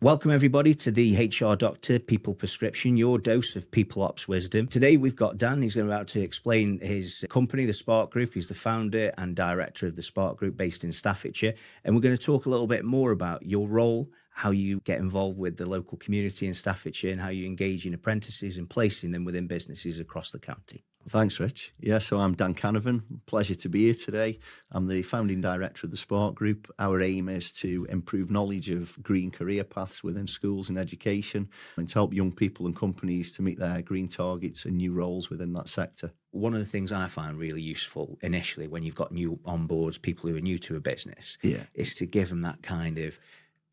Welcome everybody to the HR Doctor People Prescription, your dose of people ops wisdom. Today we've got Dan. He's about to explain his company, the Spark Group. He's the founder and director of the Spark Group based in Staffordshire. And we're going to talk a little bit more about your role, how you get involved with the local community in Staffordshire and how you engage in apprentices and placing them within businesses across the county. Thanks, Rich. Yeah, so I'm Dan Canavan. Pleasure to be here today. I'm the founding director of the Spark Group. Our aim is to improve knowledge of green career paths within schools and education and to help young people and companies to meet their green targets and new roles within that sector. One of the things I find really useful initially when you've got new onboards, people who are new to a business, is to give them that kind of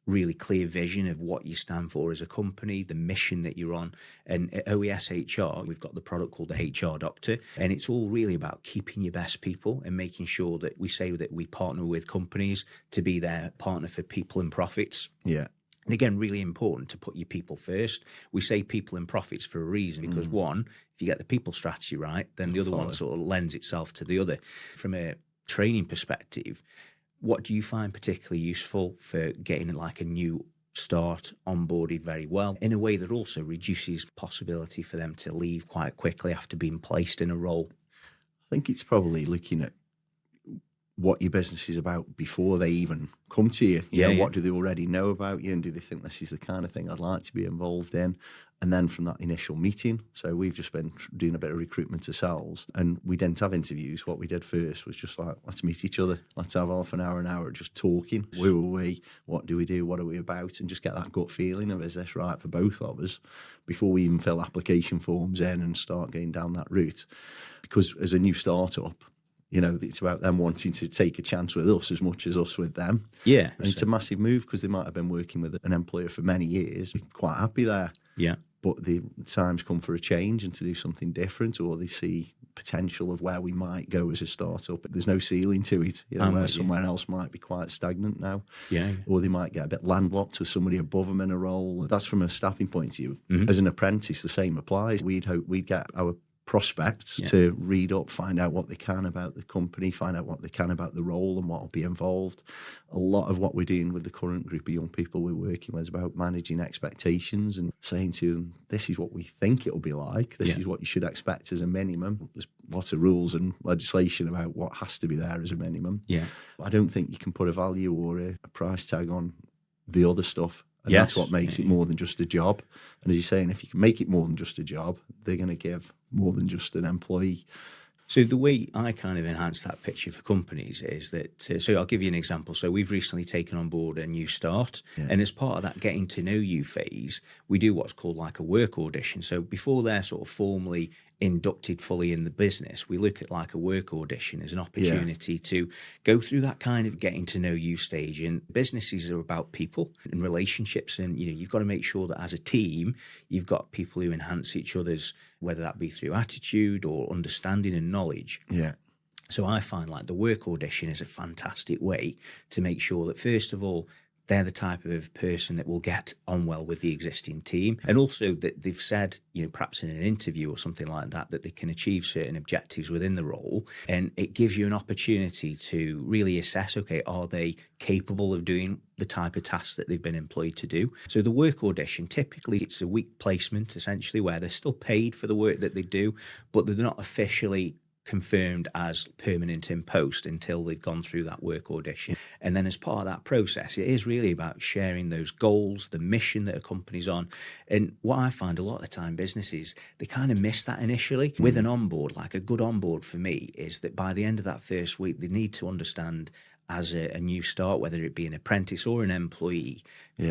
really clear vision of what you stand for as a company, the mission that you're on. And at OES HR, we've got the product called the HR Doctor, and it's all really about keeping your best people and making sure that we say that we partner with companies to be their partner for people and profits. Yeah. And again, really important to put your people first. We say people and profits for a reason because one, if you get the people strategy right, then the other one sort of lends itself to the other. From a training perspective, what do you find particularly useful for getting like a new start onboarded very well in a way that also reduces possibility for them to leave quite quickly after being placed in a role? I think it's probably looking at what your business is about before they even come to you. You know, what do they already know about you, and do they think this is the kind of thing I'd like to be involved in? And then from that initial meeting, so we've just been doing a bit of recruitment ourselves, and we didn't have interviews. What we did first was just like, let's meet each other. Let's have half an hour just talking. Who are we? What do we do? What are we about? And just get that gut feeling of, is this right for both of us, before we even fill application forms in and start going down that route. Because as a new startup, you know, it's about them wanting to take a chance with us as much as us with them. Yeah. And it's a massive move because they might have been working with an employer for many years, quite happy there. Yeah. But the time's come for a change and to do something different, or they see potential of where we might go as a startup. There's no ceiling to it, you know, where somewhere else might be quite stagnant now. Yeah. Or they might get a bit landlocked with somebody above them in a role. That's from a staffing point of view. As an apprentice, the same applies. We'd hope we'd get our prospects to read up, find out what they can about the company, find out what they can about the role and what will be involved. A lot of what we're doing with the current group of young people we're working with is about managing expectations and saying to them, this is what we think it'll be like, this is what you should expect as a minimum. There's lots of rules and legislation about what has to be there as a minimum. Yeah. I don't think you can put a value or a price tag on the other stuff. And that's what makes it more than just a job. And as you're saying, if you can make it more than just a job, they're going to give more than just an employee. So the way I kind of enhance that picture for companies is that, so I'll give you an example. So we've recently taken on board a new start, and as part of that getting to know you phase, we do what's called like a work audition. So before they're sort of formally inducted fully in the business, we look at like a work audition as an opportunity to go through that kind of getting to know you stage. And businesses are about people and relationships, and you know, you've got to make sure that as a team you've got people who enhance each other's, whether that be through attitude or understanding and knowledge. So I find like the work audition is a fantastic way to make sure that first of all they're the type of person that will get on well with the existing team. And also that they've said, you know, perhaps in an interview or something like that, that they can achieve certain objectives within the role. And it gives you an opportunity to really assess, okay, are they capable of doing the type of tasks that they've been employed to do? So the work audition, typically it's a week placement, essentially, where they're still paid for the work that they do, but they're not officially confirmed as permanent in post until they've gone through that work audition. And then as part of that process, it is really about sharing those goals, the mission that a company's on. And what I find a lot of the time, businesses, they kind of miss that initially. With an onboard, like a good onboard for me is that by the end of that first week, they need to understand as a new start, whether it be an apprentice or an employee,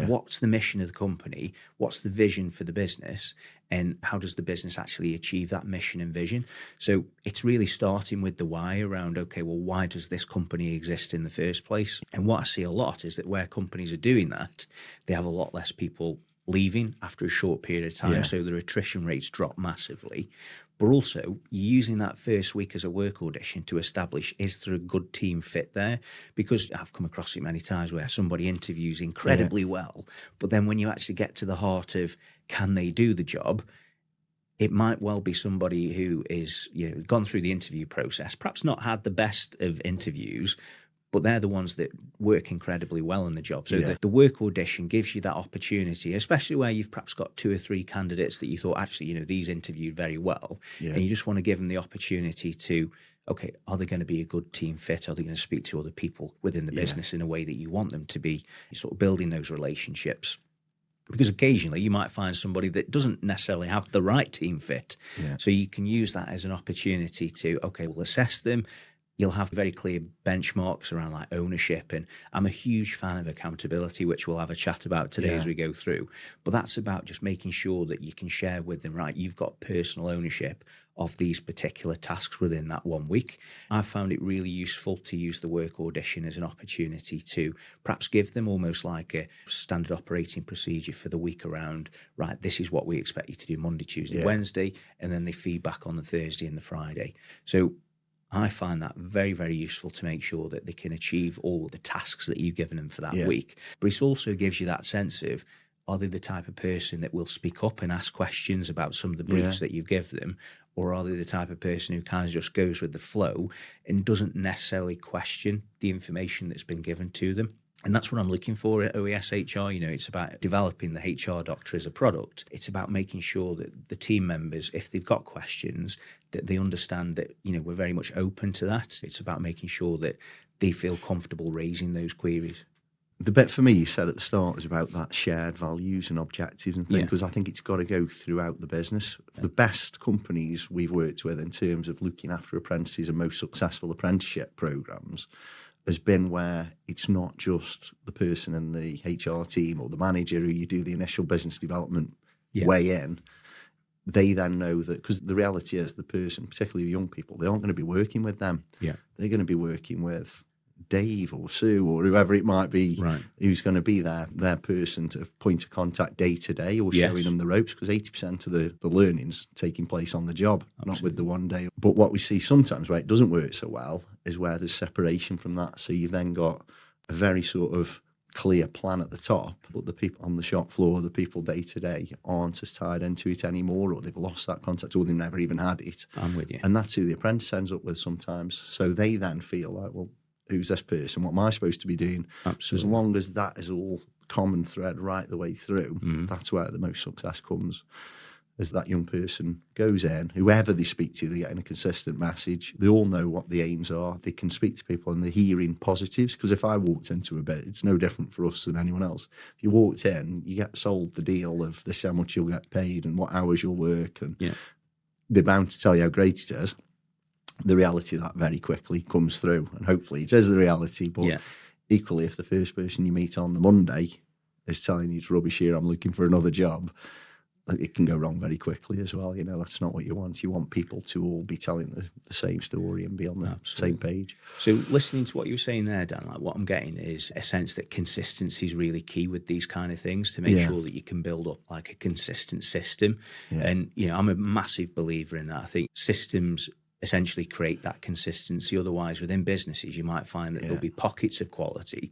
what's the mission of the company, what's the vision for the business, and how does the business actually achieve that mission and vision? So it's really starting with the why around, okay, well, why does this company exist in the first place? And what I see a lot is that where companies are doing that, they have a lot less people leaving after a short period of time, so their attrition rates drop massively. But also using that first week as a work audition to establish, is there a good team fit there? Because I've come across it many times where somebody interviews incredibly well, but then when you actually get to the heart of, can they do the job? It might well be somebody who is, you know, gone through the interview process, perhaps not had the best of interviews, but they're the ones that work incredibly well in the job. So the work audition gives you that opportunity, especially where you've perhaps got 2 or 3 candidates that you thought, actually, these interviewed very well. And you just want to give them the opportunity to, okay, are they going to be a good team fit? Are they going to speak to other people within the business in a way that you want them to be, sort of building those relationships? Because occasionally you might find somebody that doesn't necessarily have the right team fit. So you can use that as an opportunity to, okay, we'll assess them. You'll have very clear benchmarks around like ownership. And I'm a huge fan of accountability, which we'll have a chat about today as we go through. But that's about just making sure that you can share with them, right, you've got personal ownership of these particular tasks within that 1 week. I've found it really useful to use the work audition as an opportunity to perhaps give them almost like a standard operating procedure for the week around, right, this is what we expect you to do Monday, Tuesday, Wednesday, and then they feedback on the Thursday and the Friday. So I find that very, very useful to make sure that they can achieve all of the tasks that you've given them for that week. But it also gives you that sense of, are they the type of person that will speak up and ask questions about some of the briefs that you've given them? Or are they the type of person who kind of just goes with the flow and doesn't necessarily question the information that's been given to them? And that's what I'm looking for at OES HR. It's about developing the HR doctor as a product. It's about making sure that the team members, if they've got questions, that they understand that, we're very much open to that. It's about making sure that they feel comfortable raising those queries. The bit for me you said at the start was about that shared values and objectives and things, because I think it's got to go throughout the business. The best companies we've worked with in terms of looking after apprentices and most successful apprenticeship programs has been where it's not just the person in the HR team or the manager who you do the initial business development way in. They then know that, because the reality is the person, particularly young people, they aren't going to be working with them. They're going to be working with Dave or Sue or whoever it might be, who's going to be their person to point of contact day to day, or showing them the ropes, because 80% of the learning's taking place on the job, not with the one day. But what we see sometimes where it doesn't work so well is where there's separation from that. So you've then got a very sort of clear plan at the top, but the people on the shop floor, the people day to day, aren't as tied into it anymore, or they've lost that contact, or they've never even had it. I'm with you. And that's who the apprentice ends up with sometimes. So they then feel like, well, who's this person? What am I supposed to be doing? Absolutely. As long as that is all common thread right the way through, that's where the most success comes. As that young person goes in, whoever they speak to, they're getting a consistent message. They all know what the aims are. They can speak to people and they're hearing positives. Because if I walked into a bit, it's no different for us than anyone else. If you walked in, you get sold the deal of this is how much you'll get paid and what hours you'll work. And they're bound to tell you how great it is. The reality of that very quickly comes through, and hopefully it is the reality. But equally, if the first person you meet on the Monday is telling you it's rubbish here, I'm looking for another job, it can go wrong very quickly as well. That's not what you want. You want people to all be telling the same story and be on the same page. So listening to what you were saying there, Dan, like what I'm getting is a sense that consistency is really key with these kind of things, to make sure that you can build up like a consistent system. And, I'm a massive believer in that. I think systems essentially create that consistency. Otherwise, within businesses, you might find that there'll be pockets of quality,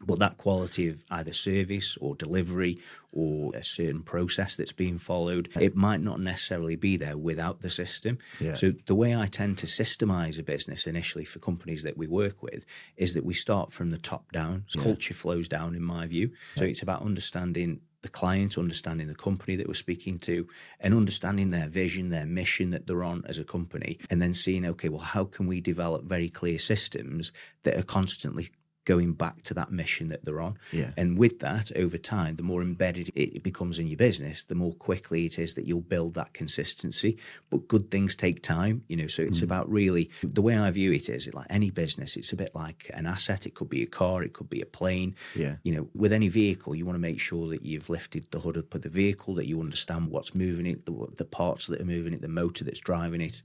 but that quality of either service or delivery or a certain process that's being followed, it might not necessarily be there without the system. So the way I tend to systemize a business initially for companies that we work with is that we start from the top down. Culture flows down, in my view. So it's about understanding the client, understanding the company that we're speaking to, and understanding their vision, their mission that they're on as a company, and then seeing, okay, well, how can we develop very clear systems that are constantly going back to that mission that they're on. And with that, over time, the more embedded it becomes in your business, the more quickly it is that you'll build that consistency. But good things take time, so it's about really, the way I view it is like any business, it's a bit like an asset. It could be a car, it could be a plane. With any vehicle, you want to make sure that you've lifted the hood up of the vehicle, that you understand what's moving it, the parts that are moving it, the motor that's driving it.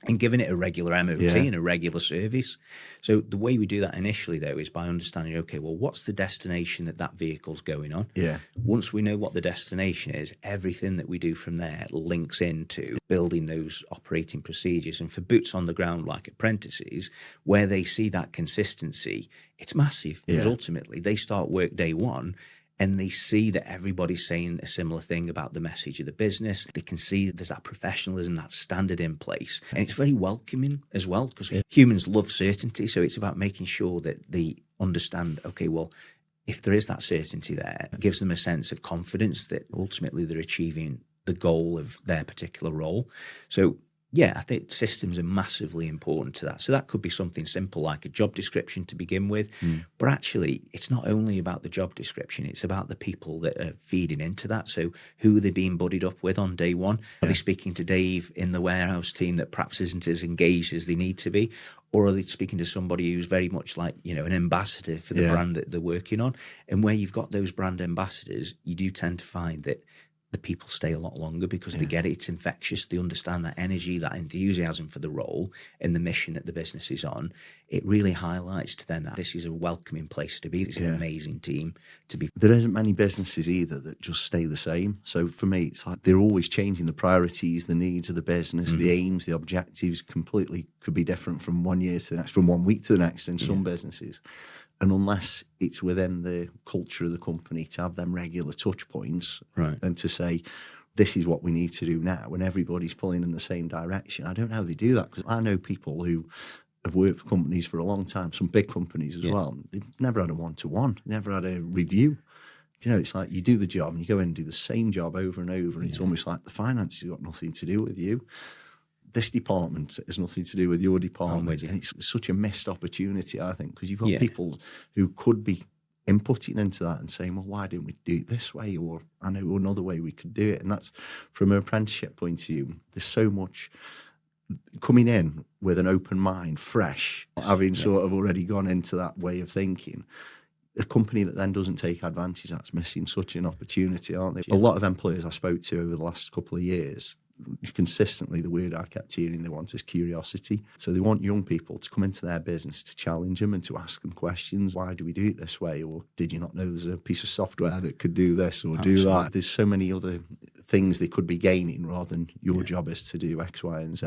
And giving it a regular MOT and a regular service. So the way we do that initially, though, is by understanding, okay, well, what's the destination that vehicle's going on? Once we know what the destination is, everything that we do from there links into building those operating procedures. And for boots on the ground like apprentices, where they see that consistency, it's massive. Because ultimately, they start work day one, and they see that everybody's saying a similar thing about the message of the business. They can see that there's that professionalism, that standard in place. And it's very welcoming as well, because humans love certainty. So it's about making sure that they understand, okay, well, if there is that certainty there, it gives them a sense of confidence that ultimately they're achieving the goal of their particular role. So yeah, I think systems are massively important to that. So that could be something simple like a job description to begin with. But actually, it's not only about the job description, it's about the people that are feeding into that. So who are they being buddied up with on day one? Are they speaking to Dave in the warehouse team that perhaps isn't as engaged as they need to be? Or are they speaking to somebody who's very much like, you know, an ambassador for the brand that they're working on? And where you've got those brand ambassadors, you do tend to find that the people stay a lot longer because they get it. It's infectious. They understand that energy, that enthusiasm for the role and the mission that the business is on. It really highlights to them that this is a welcoming place to be. It's an amazing team to be. There isn't many businesses either that just stay the same. So for me, it's like they're always changing the priorities, the needs of the business, the aims, the objectives completely could be different from one year to the next, from 1 week to the next in some businesses. And unless it's within the culture of the company to have them regular touch points and to say, this is what we need to do now, when everybody's pulling in the same direction. I don't know how they do that, because I know people who have worked for companies for a long time, some big companies as well. They've never had a one-to-one, never had a review. You know, it's like you do the job and you go in and do the same job over and over, and it's almost like the finances got nothing to do with you. This department has nothing to do with your department. And it's such a missed opportunity, I think, because you've got people who could be inputting into that and saying, well, why didn't we do it this way? Or I know another way we could do it. And that's, from an apprenticeship point of view, there's so much coming in with an open mind, fresh, having sort of already gone into that way of thinking. A company that then doesn't take advantage, that's missing such an opportunity, aren't they? A lot of employers I spoke to over the last couple of years, consistently the word I kept hearing they want is curiosity. So they want young people to come into their business to challenge them and to ask them questions. Why do we do it this way? Or did you not know there's a piece of software that could do this or do that? There's so many other things they could be gaining rather than your job is to do X, Y, and Z.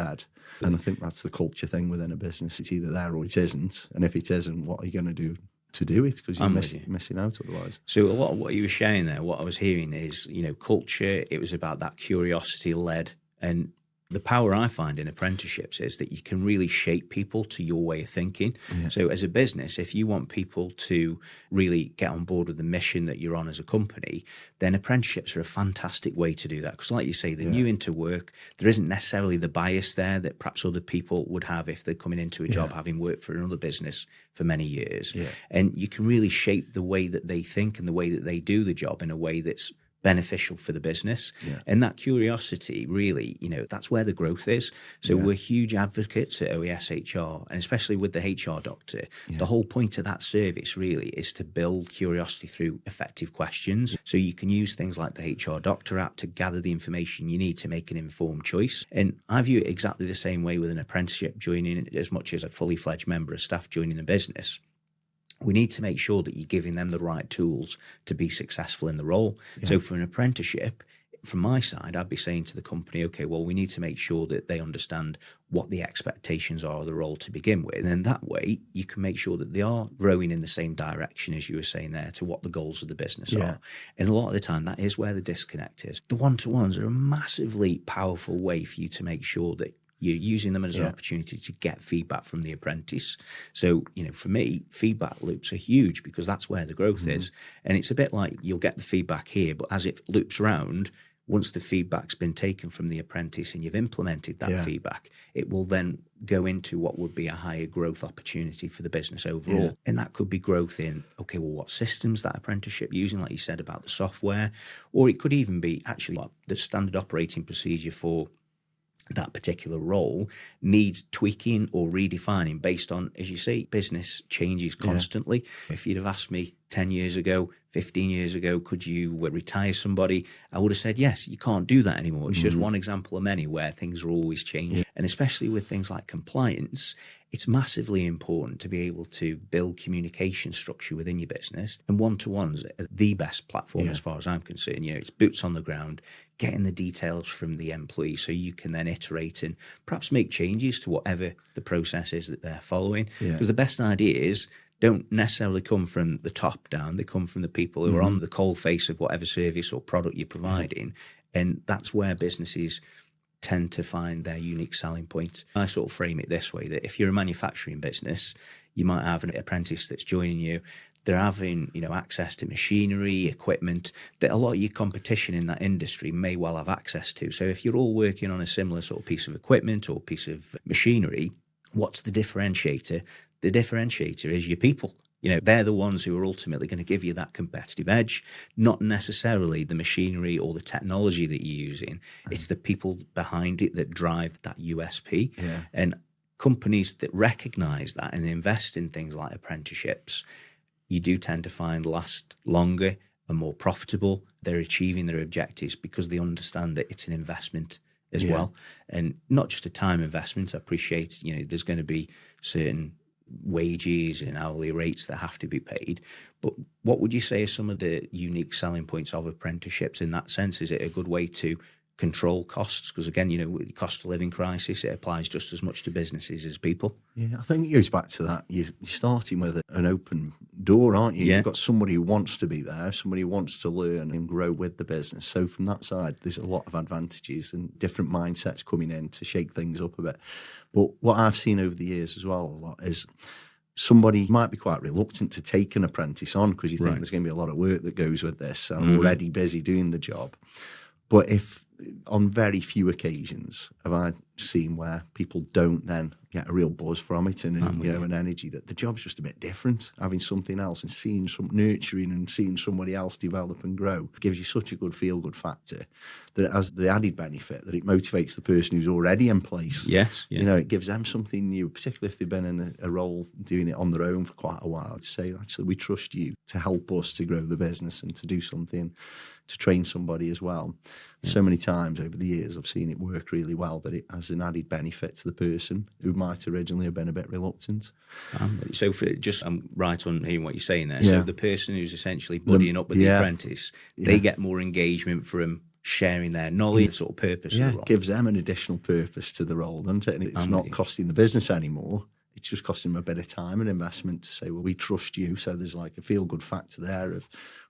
And I think that's the culture thing within a business. It's either there or it isn't. And if it isn't, what are you going to do to do it? Because you're missing out otherwise. So a lot of what you were sharing there, what I was hearing is, you know, culture, it was about that curiosity-led. And the power I find in apprenticeships is that you can really shape people to your way of thinking. So as a business, if you want people to really get on board with the mission that you're on as a company, then apprenticeships are a fantastic way to do that. Because like you say, they're new into work. There isn't necessarily the bias there that perhaps other people would have if they're coming into a job having worked for another business for many years. And you can really shape the way that they think and the way that they do the job in a way that's beneficial for the business. And that curiosity, really, you know, that's where the growth is. So we're huge advocates at OES HR, and especially with the HR doctor. The whole point of that service really is to build curiosity through effective questions. So you can use things like the HR doctor app to gather the information you need to make an informed choice. And I view it exactly the same way with an apprenticeship joining, as much as a fully fledged member of staff joining a business. We need to make sure that you're giving them the right tools to be successful in the role. So for an apprenticeship, from my side, I'd be saying to the company, okay, well, we need to make sure that they understand what the expectations are of the role to begin with. And then that way, you can make sure that they are rowing in the same direction, as you were saying there, to what the goals of the business are. And a lot of the time, that is where the disconnect is. The one-to-ones are a massively powerful way for you to make sure that you're using them as an opportunity to get feedback from the apprentice. So, you know, for me, feedback loops are huge because that's where the growth is. And it's a bit like you'll get the feedback here, but as it loops around, once the feedback's been taken from the apprentice and you've implemented that feedback, it will then go into what would be a higher growth opportunity for the business overall. And that could be growth in, okay, well, what systems that apprenticeship using, like you said about the software, or it could even be actually what the standard operating procedure for that particular role needs tweaking or redefining based on, as you say, business changes constantly. If you'd have asked me 10 years ago, 15 years ago, could you retire somebody? I would have said, yes, you can't do that anymore. It's just one example of many where things are always changing. And especially with things like compliance, it's massively important to be able to build communication structure within your business. And one-to-ones are the best platform as far as I'm concerned. You know, it's boots on the ground, getting the details from the employee so you can then iterate and perhaps make changes to whatever the process is that they're following. Because the best idea is don't necessarily come from the top down. They come from the people who are on the coal face of whatever service or product you're providing. And that's where businesses tend to find their unique selling point. I sort of frame it this way, that if you're a manufacturing business, you might have an apprentice that's joining you. They're having, access to machinery, equipment that a lot of your competition in that industry may well have access to. So if you're all working on a similar sort of piece of equipment or piece of machinery, what's the differentiator? The differentiator is your people. They're the ones who are ultimately going to give you that competitive edge, not necessarily the machinery or the technology that you're using. It's the people behind it that drive that USP. Yeah. And companies that recognise that and invest in things like apprenticeships, you do tend to find last longer and more profitable. They're achieving their objectives because they understand that it's an investment as well. And not just a time investment. I appreciate, there's going to be certain wages and hourly rates that have to be paid. But what would you say are some of the unique selling points of apprenticeships in that sense? Is it a good way to control costs? Because again, with the cost of living crisis, it applies just as much to businesses as people. Yeah, I think it goes back to that. You're starting with an open door, aren't you? Yeah. You've got somebody who wants to be there, somebody who wants to learn and grow with the business. So from that side, there's a lot of advantages and different mindsets coming in to shake things up a bit. But what I've seen over the years as well a lot is somebody might be quite reluctant to take an apprentice on because you think there's going to be a lot of work that goes with this. I'm already busy doing the job. But if on very few occasions have I seen where people don't then get a real buzz from it and an energy that the job's just a bit different. Having something else and seeing some nurturing and seeing somebody else develop and grow gives you such a good feel-good factor that it has the added benefit that it motivates the person who's already in place. Yes. Yeah. It gives them something new, particularly if they've been in a role doing it on their own for quite a while, to say, actually, we trust you to help us to grow the business and to do something, to train somebody as well. Yeah. So many times over the years I've seen it work really well, that it has an added benefit to the person who might originally have been a bit reluctant. So I'm right on hearing what you're saying there. Yeah. So the person who's essentially buddying up with the apprentice, they get more engagement from sharing their knowledge, sort of purpose of the role. It gives them an additional purpose to the role, doesn't it? And it's not costing the business anymore. It's just costing them a bit of time and investment to say, well, we trust you. So there's like a feel-good factor there of,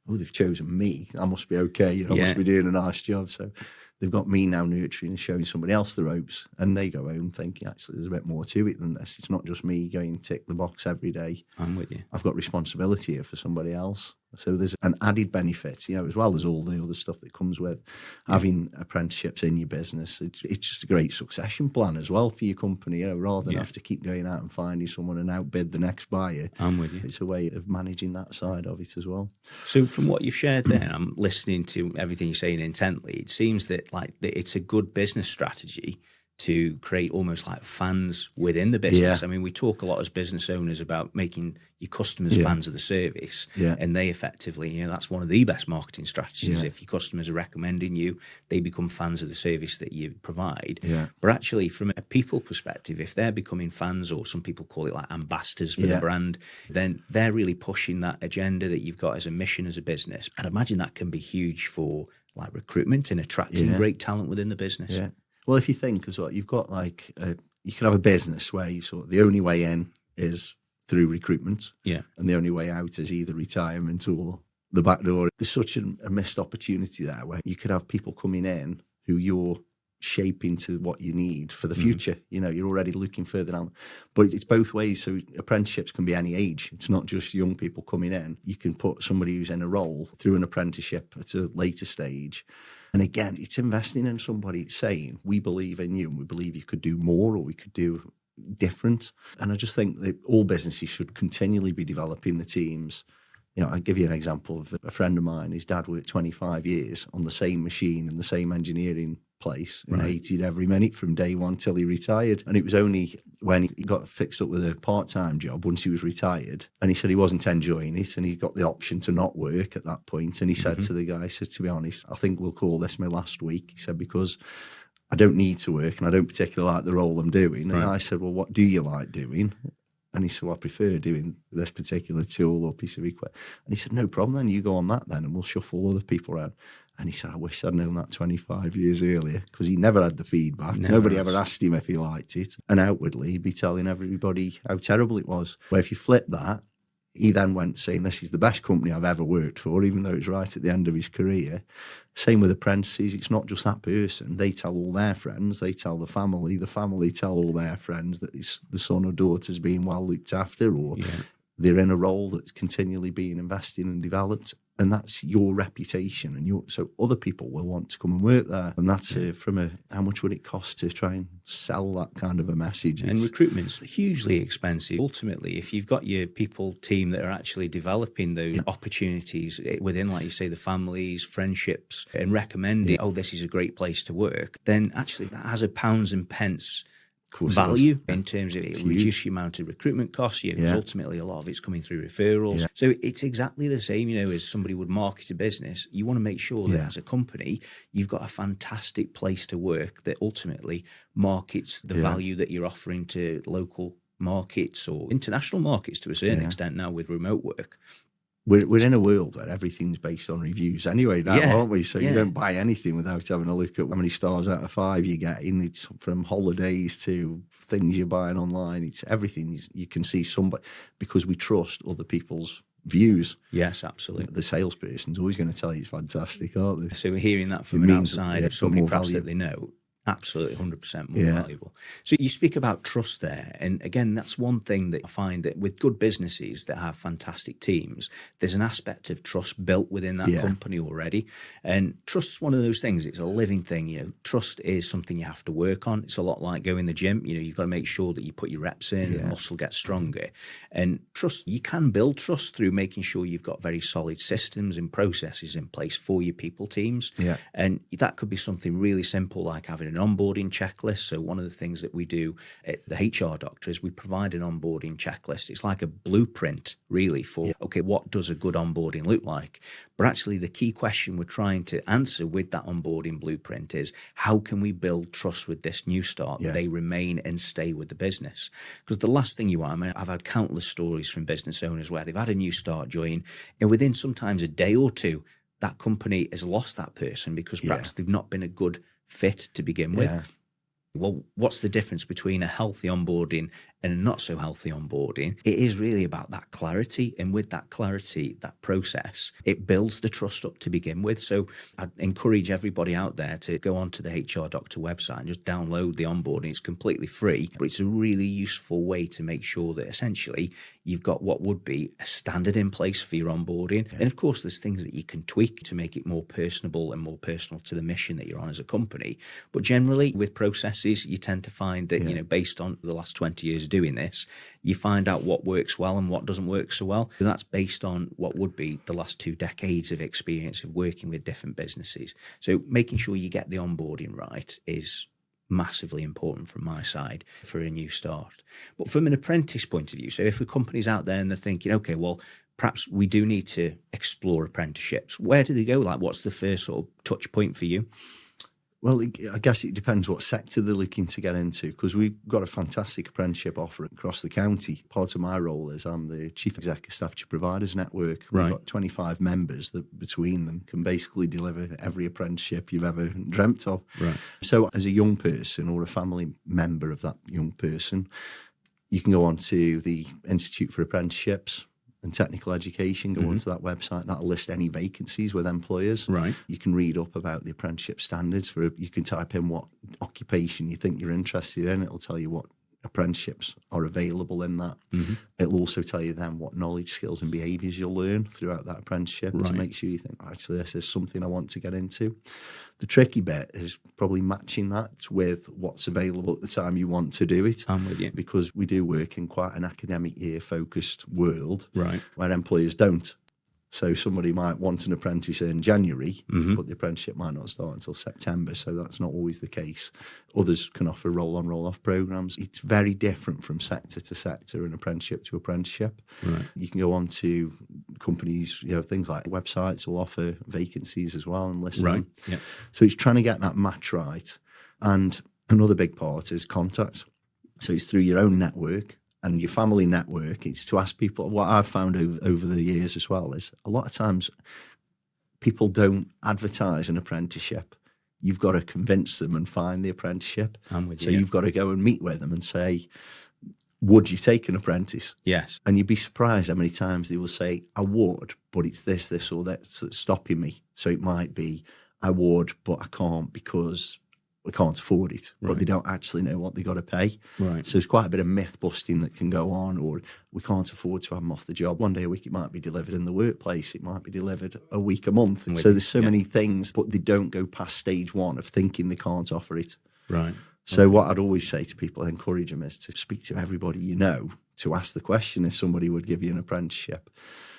oh, they've chosen me. I must be okay. I must be doing a nice job. So they've got me now nurturing and showing somebody else the ropes. And they go home thinking, actually, there's a bit more to it than this. It's not just me going tick the box every day. I'm with you. I've got responsibility here for somebody else. So there's an added benefit, as well as all the other stuff that comes with having apprenticeships in your business. It's just a great succession plan as well for your company, rather than have to keep going out and finding someone and outbid the next buyer. I'm with you. It's a way of managing that side of it as well. So from what you've shared there, I'm listening to everything you're saying intently. It seems that it's a good business strategy to create almost like fans within the business. I mean, we talk a lot as business owners about making your customers fans of the service, and they effectively, that's one of the best marketing strategies. If your customers are recommending you, they become fans of the service that you provide. But actually, from a people perspective, if they're becoming fans, or some people call it like ambassadors for the brand, then they're really pushing that agenda that you've got as a mission as a business. And I imagine that can be huge for like recruitment and attracting great talent within the business. Well, if you think as well, you've got you can have a business where you sort of the only way in is through recruitment, and the only way out is either retirement or the back door. There's such a missed opportunity there where you could have people coming in who you're shaping to what you need for the future. You're already looking further down, but it's both ways. So apprenticeships can be any age. It's not just young people coming in. You can put somebody who's in a role through an apprenticeship at a later stage. And again, it's investing in somebody. It's saying, we believe in you and we believe you could do more or we could do different. And I just think that all businesses should continually be developing the teams. I'll give you an example of a friend of mine. His dad worked 25 years on the same machine in the same engineering place and hated every minute from day one till he retired. And it was only when he got fixed up with a part-time job once he was retired, and he said he wasn't enjoying it and he got the option to not work at that point. And he said to the guy, to be honest, I think we'll call this my last week. He said, because I don't need to work and I don't particularly like the role I'm doing. And I said, well, what do you like doing? And he said, well, I prefer doing this particular tool or piece of equipment. And he said, no problem, then you go on that then and we'll shuffle other people around. And he said, I wish I'd known that 25 years earlier, because he never had the feedback. Nobody ever asked him if he liked it. And outwardly, he'd be telling everybody how terrible it was. Where if you flip that, He then went saying, this is the best company I've ever worked for, even though it's right at the end of his career. Same with apprentices. It's not just that person. They tell all their friends. They tell the family tell all their friends that it's the son or daughter's being well looked after, or they're in a role that's continually being invested and developed. And that's your reputation, and so other people will want to come and work there. And that's how much would it cost to try and sell that kind of a message? And recruitment's hugely expensive. Ultimately, if you've got your people team that are actually developing those opportunities within, like you say, the families, friendships, and recommending, this is a great place to work, then actually that has a pounds and pence value in terms of it reduce the amount of recruitment costs, because ultimately a lot of it's coming through referrals. So it's exactly the same, as somebody would market a business. You want to make sure that as a company, you've got a fantastic place to work that ultimately markets the value that you're offering to local markets or international markets to a certain extent now with remote work. We're in a world where everything's based on reviews anyway now, aren't we? So you don't buy anything without having a look at how many stars out of 5 you get in. It's from holidays to things you're buying online. It's everything. You can see somebody, because we trust other people's views. Yes, absolutely. The salesperson's always going to tell you it's fantastic, aren't they? So we're hearing that from an outside of somebody perhaps that they know. Absolutely, 100% more valuable. So you speak about trust there. And again, that's one thing that I find that with good businesses that have fantastic teams, there's an aspect of trust built within that company already. And trust's one of those things. It's a living thing. Trust is something you have to work on. It's a lot like going to the gym. You've got to make sure that you put your reps in and the muscle gets stronger. And trust, you can build trust through making sure you've got very solid systems and processes in place for your people teams. Yeah. And that could be something really simple like having an onboarding checklist. So one of the things that we do at the HR Doctor is we provide an onboarding checklist. It's like a blueprint really for, what does a good onboarding look like? But actually the key question we're trying to answer with that onboarding blueprint is, how can we build trust with this new start that they remain and stay with the business? Because the last thing you want, I've had countless stories from business owners where they've had a new start join, and within sometimes a day or two, that company has lost that person because perhaps they've not been a good fit to begin with. Well, what's the difference between a healthy onboarding and a not so healthy onboarding? It is really about that clarity. And with that clarity, that process, it builds the trust up to begin with. So I'd encourage everybody out there to go onto the HR Doctor website and just download the onboarding. It's completely free, but it's a really useful way to make sure that essentially you've got what would be a standard in place for your onboarding. And of course, there's things that you can tweak to make it more personable and more personal to the mission that you're on as a company. But generally with processes, you tend to find that, based on the last 20 years of doing this, you find out what works well and what doesn't work so well. And that's based on what would be the last 2 decades of experience of working with different businesses. So making sure you get the onboarding right is massively important from my side for a new start. But from an apprentice point of view, so if a company's out there and they're thinking, okay, well, perhaps we do need to explore apprenticeships, where do they go? Like, what's the first sort of touch point for you? Well, I guess it depends what sector they're looking to get into, because we've got a fantastic apprenticeship offer across the county. Part of my role is I'm the Chief Executive Staffordshire Providers Network. We've got 25 members that between them can basically deliver every apprenticeship you've ever dreamt of. So as a young person or a family member of that young person, you can go on to the Institute for Apprenticeships and Technical Education, go onto that website. That'll list any vacancies with employers. You can read up about the apprenticeship standards. You can type in what occupation you think you're interested in. It'll tell you what apprenticeships are available in that. It'll also tell you then what knowledge, skills and behaviours you'll learn throughout that apprenticeship to make sure you think, actually, this is something I want to get into. The tricky bit is probably matching that with what's available at the time you want to do it. I'm with you. Because we do work in quite an academic year focused world where employers don't. So somebody might want an apprentice in January, but the apprenticeship might not start until September. So that's not always the case. Others can offer roll-on, roll-off programs. It's very different from sector to sector and apprenticeship to apprenticeship. You can go on to companies, things like websites will offer vacancies as well and list them. So it's trying to get that match right. And another big part is contact. So it's through your own network and your family network. It's to ask people. What I've found over the years as well is a lot of times people don't advertise an apprenticeship. You've got to convince them and find the apprenticeship. I'm with you. So you've got to go and meet with them and say, would you take an apprentice? Yes. And you'd be surprised how many times they will say, I would, but it's this, or that's stopping me. So it might be, I would, but I can't because we can't afford it. Right. But they don't actually know what they got to pay. Right. So there's quite a bit of myth busting that can go on, or we can't afford to have them off the job. One day a week it might be delivered in the workplace. It might be delivered a week, a month. So there's so many things, but they don't go past stage one of thinking they can't offer it. Right. So what I'd always say to people, encourage them, is to speak to everybody you know, to ask the question if somebody would give you an apprenticeship.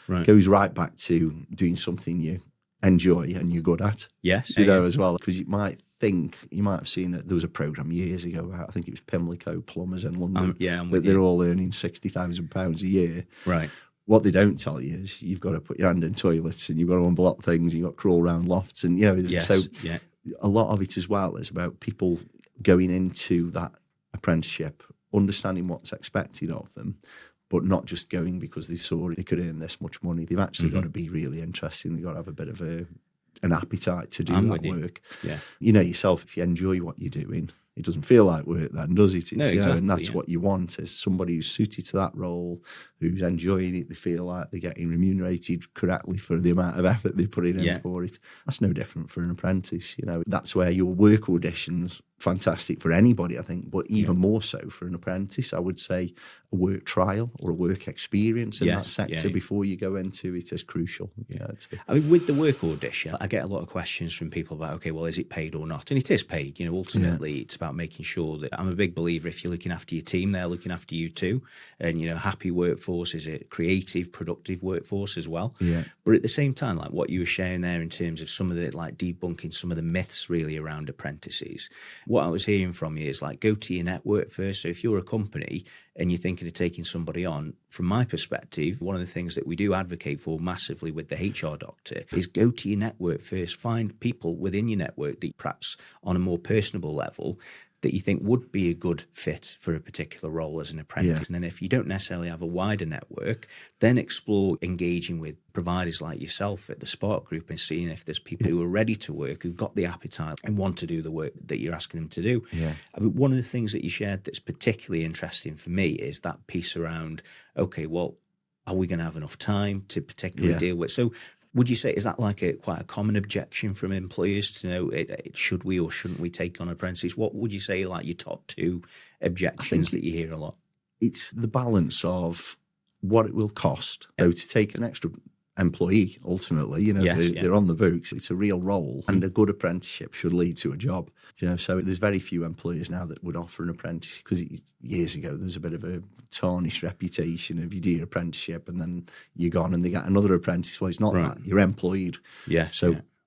Right. It goes right back to doing something you enjoy and you're good at. Yes. You know, as well, because you might have seen that there was a programme years ago about, I think it was Pimlico plumbers in London, that they're all earning £60,000 a year. Right. What they don't tell you is you've got to put your hand in toilets and you've got to unblock things and you've got to crawl around lofts, and a lot of it as well is about people going into that apprenticeship, understanding what's expected of them, but not just going because they saw they could earn this much money. They've actually got to be really interesting. They've got to have a bit of an appetite to do that work. Yeah. You know yourself, if you enjoy what you're doing, it doesn't feel like work then, does it? It's, exactly, and that's what you want, is somebody who's suited to that role, who's enjoying it. They feel like they're getting remunerated correctly for the amount of effort they're putting in for it. That's no different for an apprentice. You know, that's where your work auditions, fantastic for anybody, I think, but even more so for an apprentice. I would say a work trial or a work experience in that sector before you go into it is crucial. You know, I mean, with the work audition, I get a lot of questions from people about, okay, well, is it paid or not? And it is paid. You know, ultimately, it's about making sure that, I'm a big believer, if you're looking after your team, they're looking after you too. And, you know, happy workforce is a creative, productive workforce as well. Yeah. But at the same time, like what you were sharing there in terms of some of the, like, debunking some of the myths really around apprentices, what I was hearing from you is, like, go to your network first. So if you're a company and you're thinking of taking somebody on, from my perspective, one of the things that we do advocate for massively with the HR doctor is go to your network first. Find people within your network that perhaps on a more personable level that you think would be a good fit for a particular role as an apprentice. And then if you don't necessarily have a wider network, then explore engaging with providers like yourself at the Spark Group and seeing if there's people who are ready to work, who've got the appetite and want to do the work that you're asking them to do. I mean, one of the things that you shared that's particularly interesting for me is that piece around, okay, well, are we going to have enough time to particularly deal with? So would you say, is that like quite a common objection from employers to know, should we or shouldn't we take on apprentices? What would you say like your top two objections that you hear a lot? It's the balance of what it will cost. So to take an extra employee, ultimately, you know, they're on the books, it's a real role, and a good apprenticeship should lead to a job. You know, so there's very few employers now that would offer an apprentice, because years ago there was a bit of a tarnished reputation of you do your apprenticeship and then you're gone and they get another apprentice. Well, it's not that. You're employed.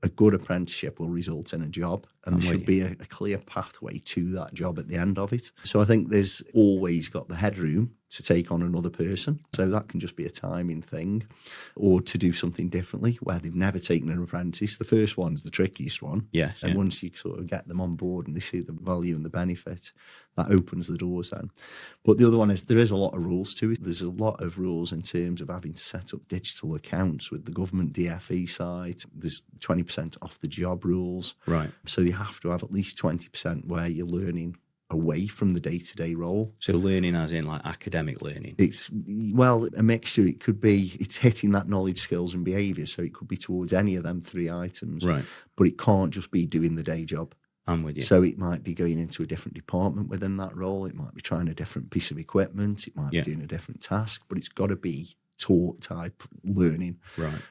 A good apprenticeship will result in a job, and there should be a clear pathway to that job at the end of it. So I think there's always got the headroom to take on another person. So that can just be a timing thing, or to do something differently where they've never taken an apprentice. The first one's the trickiest one. And once you sort of get them on board and they see the value and the benefit, that opens the doors then. But the other one is there is a lot of rules to it. There's a lot of rules in terms of having to set up digital accounts with the government DFE side. There's 20% off the job rules. So you have to have at least 20% where you're learning away from the day-to-day role. So learning as in like academic learning? It's, well, a mixture. It could be, it's hitting that knowledge, skills and behaviour. So it could be towards any of them three items. But it can't just be doing the day job. I'm with you. So it might be going into a different department within that role. It might be trying a different piece of equipment. It might be doing a different task, but it's got to be taught type learning.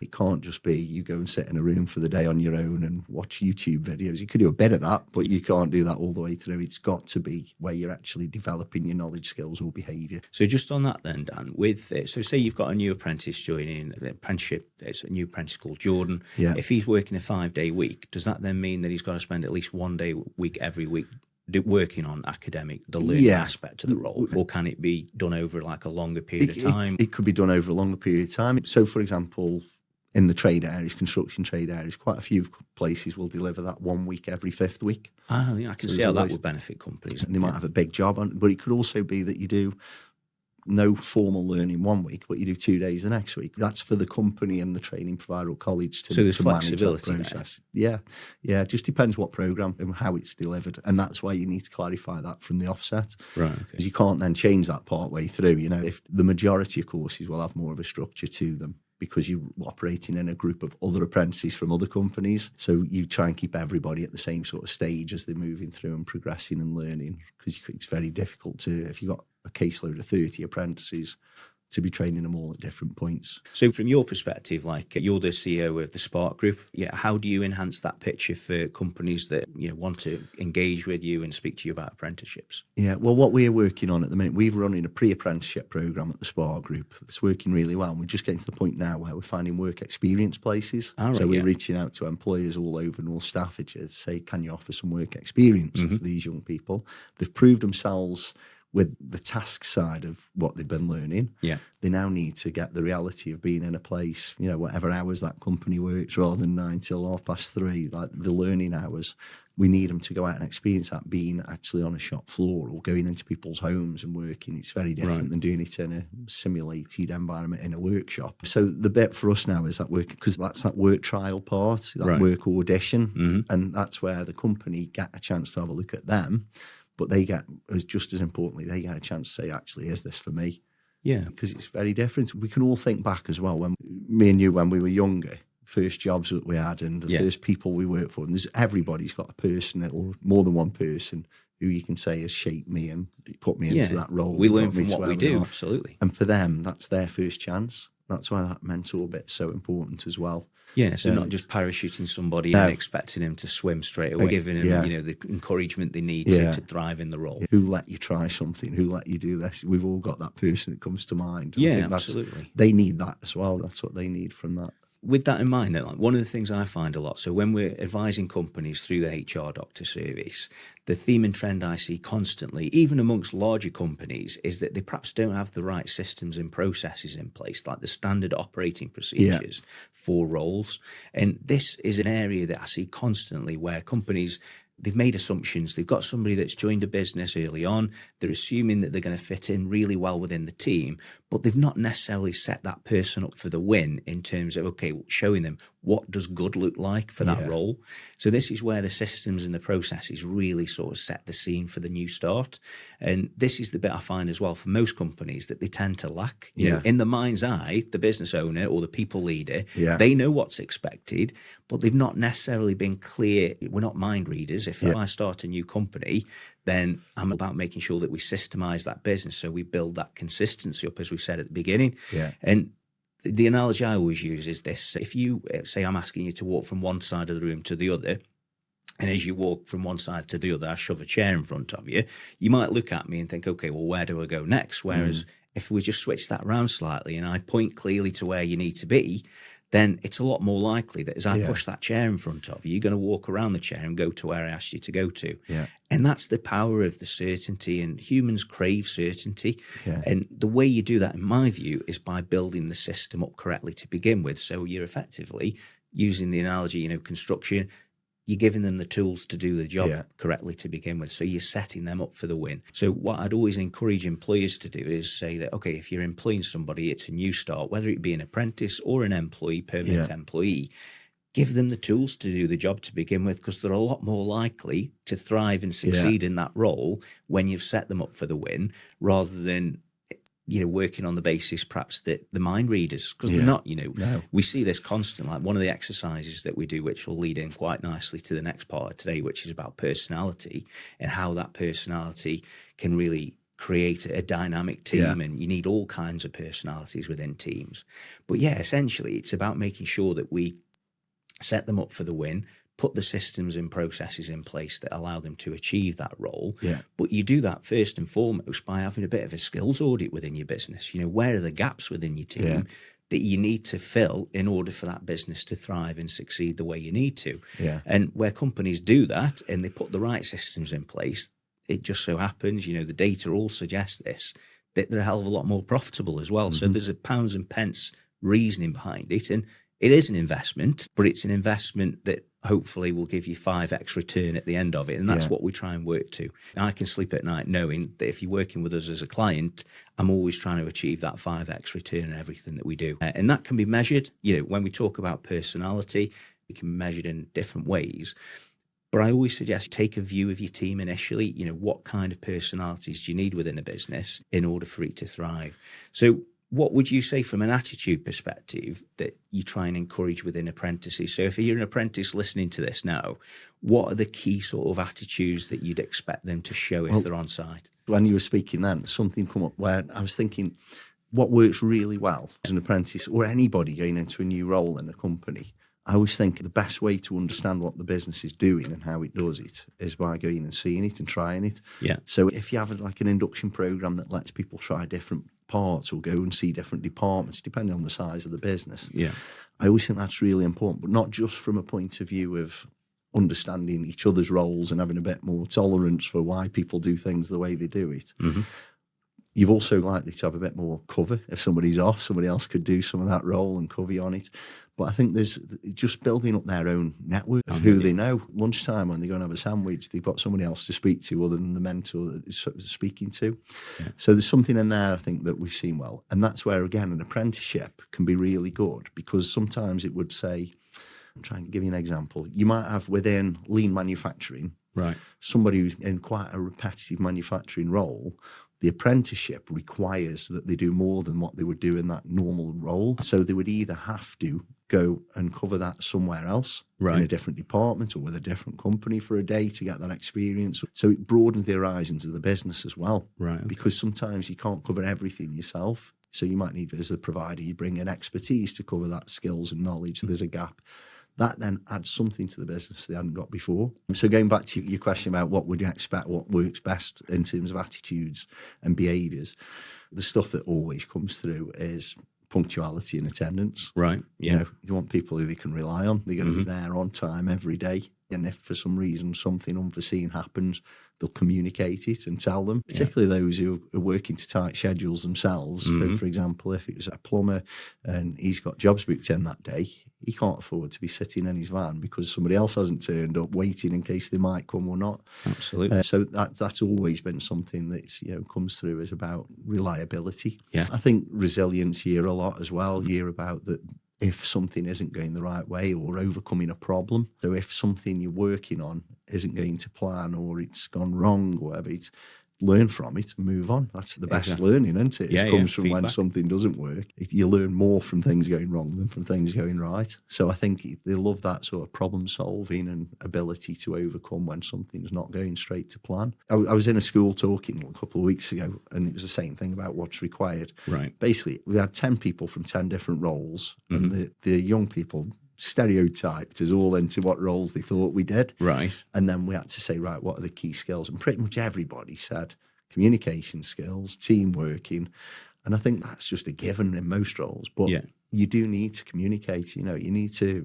It can't just be you go and sit in a room for the day on your own and watch YouTube videos. You could do a bit of that, but you can't do that all the way through. It's got to be where you're actually developing your knowledge, skills or behaviour. So just on that then, Dan, with so say you've got a new apprentice joining the apprenticeship, it's a new apprentice called Jordan. If he's working a 5-day week, does that then mean that he's got to spend at least 1 day week every week working on the learning aspect of the role, or can it be done over like a longer period of time? It could be done over a longer period of time. So, for example, in the trade areas, construction trade areas, quite a few places will deliver that 1 week every 5th week. I can see how that would benefit companies. And they might have a big job on, but it could also be that you do no formal learning one week, but you do 2 days the next week. That's for the company and the training provider or college to manage that process. Yeah. It just depends what program and how it's delivered. And that's why you need to clarify that from the offset. Right. Because you can't then change that part way through. If the majority of courses will have more of a structure to them, because you're operating in a group of other apprentices from other companies. So you try and keep everybody at the same sort of stage as they're moving through and progressing and learning, because it's very difficult if you've got a caseload of 30 apprentices, to be training them all at different points. So from your perspective, like you're the CEO of the Spark Group, how do you enhance that picture for companies that want to engage with you and speak to you about apprenticeships? Yeah, well, what we're working on at the minute, we're running a pre-apprenticeship program at the Spark Group that's working really well. And we're just getting to the point now where we're finding work experience places. We're reaching out to employers all over North Staffordshire to say, can you offer some work experience for these young people? They've proved themselves with the task side of what they've been learning. Yeah. They now need to get the reality of being in a place, whatever hours that company works, rather than 9 till 3:30, like the learning hours. We need them to go out and experience that, being actually on a shop floor or going into people's homes and working. It's very different than doing it in a simulated environment in a workshop. So the bit for us now is that work, because that's that work trial part, that work audition. And that's where the company get a chance to have a look at them. But they get, just as importantly, they get a chance to say, actually, is this for me? Yeah. Because it's very different. We can all think back as well, when me and you, when we were younger, first jobs that we had and the first people we worked for. And everybody's got a person, or more than one person, who you can say has shaped me and put me into that role. We learn from what we do, absolutely. And for them, that's their first chance. That's why that mentor bit's so important as well. Yeah, so not just parachuting somebody and expecting him to swim straight away, giving them the encouragement they need to thrive in the role. Who let you try something? Who let you do this? We've all got that person that comes to mind. Yeah, absolutely. They need that as well. That's what they need from that. With that in mind, one of the things I find a lot, so when we're advising companies through the HR Doctor service, the theme and trend I see constantly, even amongst larger companies, is that they perhaps don't have the right systems and processes in place, like the standard operating procedures for roles. And this is an area that I see constantly where companies, they've made assumptions. They've got somebody that's joined a business early on. They're assuming that they're going to fit in really well within the team, but they've not necessarily set that person up for the win in terms of, showing them what does good look like for that role. So this is where the systems and the processes really sort of set the scene for the new start. And this is the bit I find as well for most companies that they tend to lack. You know, in the mind's eye, the business owner or the people leader, they know what's expected, but they've not necessarily been clear. We're not mind readers. If I start a new company, then I'm about making sure that we systemize that business so we build that consistency up, as we said at the beginning. And the analogy I always use is this. If you say I'm asking you to walk from one side of the room to the other, and as you walk from one side to the other, I shove a chair in front of you, you might look at me and think, okay, well, where do I go next? Whereas if we just switch that around slightly and I point clearly to where you need to be, then it's a lot more likely that as I push that chair in front of you, you're going to walk around the chair and go to where I asked you to go to. And that's the power of the certainty, and humans crave certainty. And the way you do that, in my view, is by building the system up correctly to begin with. So you're effectively using the analogy, construction, you're giving them the tools to do the job correctly to begin with. So you're setting them up for the win. So what I'd always encourage employers to do is say that, okay, if you're employing somebody, it's a new start, whether it be an apprentice or an employee, permanent employee, give them the tools to do the job to begin with, because they're a lot more likely to thrive and succeed in that role when you've set them up for the win, rather than working on the basis perhaps that the mind readers, because they're not, we see this constantly. Like one of the exercises that we do, which will lead in quite nicely to the next part of today, which is about personality and how that personality can really create a dynamic team. And you need all kinds of personalities within teams. But essentially it's about making sure that we set them up for the win, put the systems and processes in place that allow them to achieve that role. But you do that first and foremost by having a bit of a skills audit within your business. Where are the gaps within your team that you need to fill in order for that business to thrive and succeed the way you need to? And where companies do that and they put the right systems in place, it just so happens, the data all suggests this, that they're a hell of a lot more profitable as well. So there's a pounds and pence reasoning behind it. And it is an investment, but it's an investment that hopefully will give you 5x return at the end of it. And that's what we try and work to. I can sleep at night knowing that if you're working with us as a client, I'm always trying to achieve that 5x return in everything that we do. And that can be measured. When we talk about personality, it can be measured in different ways. But I always suggest take a view of your team initially. What kind of personalities do you need within a business in order for it to thrive? So what would you say from an attitude perspective that you try and encourage within apprentices? So if you're an apprentice listening to this now, what are the key sort of attitudes that you'd expect them to show if they're on site? When you were speaking then, something come up where I was thinking what works really well as an apprentice or anybody going into a new role in a company. I always think the best way to understand what the business is doing and how it does it is by going and seeing it and trying it. Yeah. So if you have an induction program that lets people try different parts or go and see different departments, depending on the size of the business. Yeah. I always think that's really important, but not just from a point of view of understanding each other's roles and having a bit more tolerance for why people do things the way they do it. Mm-hmm. You've also likely to have a bit more cover. If somebody's off, somebody else could do some of that role and cover you on it. But I think there's just building up their own network of who they know. Lunchtime when they go and have a sandwich, they've got somebody else to speak to other than the mentor that they're speaking to. Yeah. So there's something in there, I think, that we've seen well. And that's where, again, an apprenticeship can be really good, because sometimes it would say, I'm trying to give you an example. You might have within lean manufacturing, somebody who's in quite a repetitive manufacturing role. The apprenticeship requires that they do more than what they would do in that normal role. So they would either have to go and cover that somewhere else in a different department or with a different company for a day to get that experience. So it broadens the horizons of the business as well. Right. Because sometimes you can't cover everything yourself. So you might need, as a provider, you bring in expertise to cover that skills and knowledge. There's a gap. That then adds something to the business they hadn't got before. So going back to your question about what would you expect, what works best in terms of attitudes and behaviours, the stuff that always comes through is punctuality and attendance. Right. Yeah. You want people who they can rely on. They're going to be there on time every day. And if for some reason something unforeseen happens, they'll communicate it and tell them, particularly those who are working to tight schedules themselves. So for example, if it was a plumber and he's got jobs booked in that day, he can't afford to be sitting in his van because somebody else hasn't turned up waiting in case they might come or not. Absolutely. So that's always been something that's, comes through as about reliability. Yeah. I think resilience here a lot as well. Hear about that. If something isn't going the right way or overcoming a problem. So if something you're working on isn't going to plan or it's gone wrong or whatever, it's learn from it and move on. That's the best learning, isn't it? It comes from feedback. When something doesn't work. You learn more from things going wrong than from things going right. So I think they love that sort of problem solving and ability to overcome when something's not going straight to plan. I was in a school talking a couple of weeks ago and it was the same thing about what's required. Right. Basically, we had 10 people from 10 different roles and the young people stereotyped us all into what roles they thought we did. Right. And then we had to say, right, what are the key skills? And pretty much everybody said communication skills, team working. And I think that's just a given in most roles. But you do need to communicate, you need to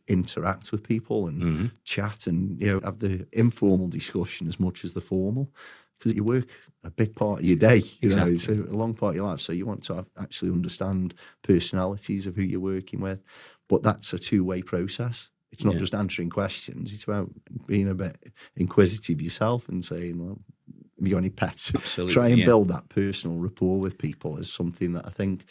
interact with people and chat and, have the informal discussion as much as the formal. Because you work a big part of your day, exactly. It's a long part of your life. So you want to actually understand personalities of who you're working with. But that's a two-way process. It's not just answering questions. It's about being a bit inquisitive yourself and saying, well, have you got any pets? Absolutely. Try and build that personal rapport with people is something that I think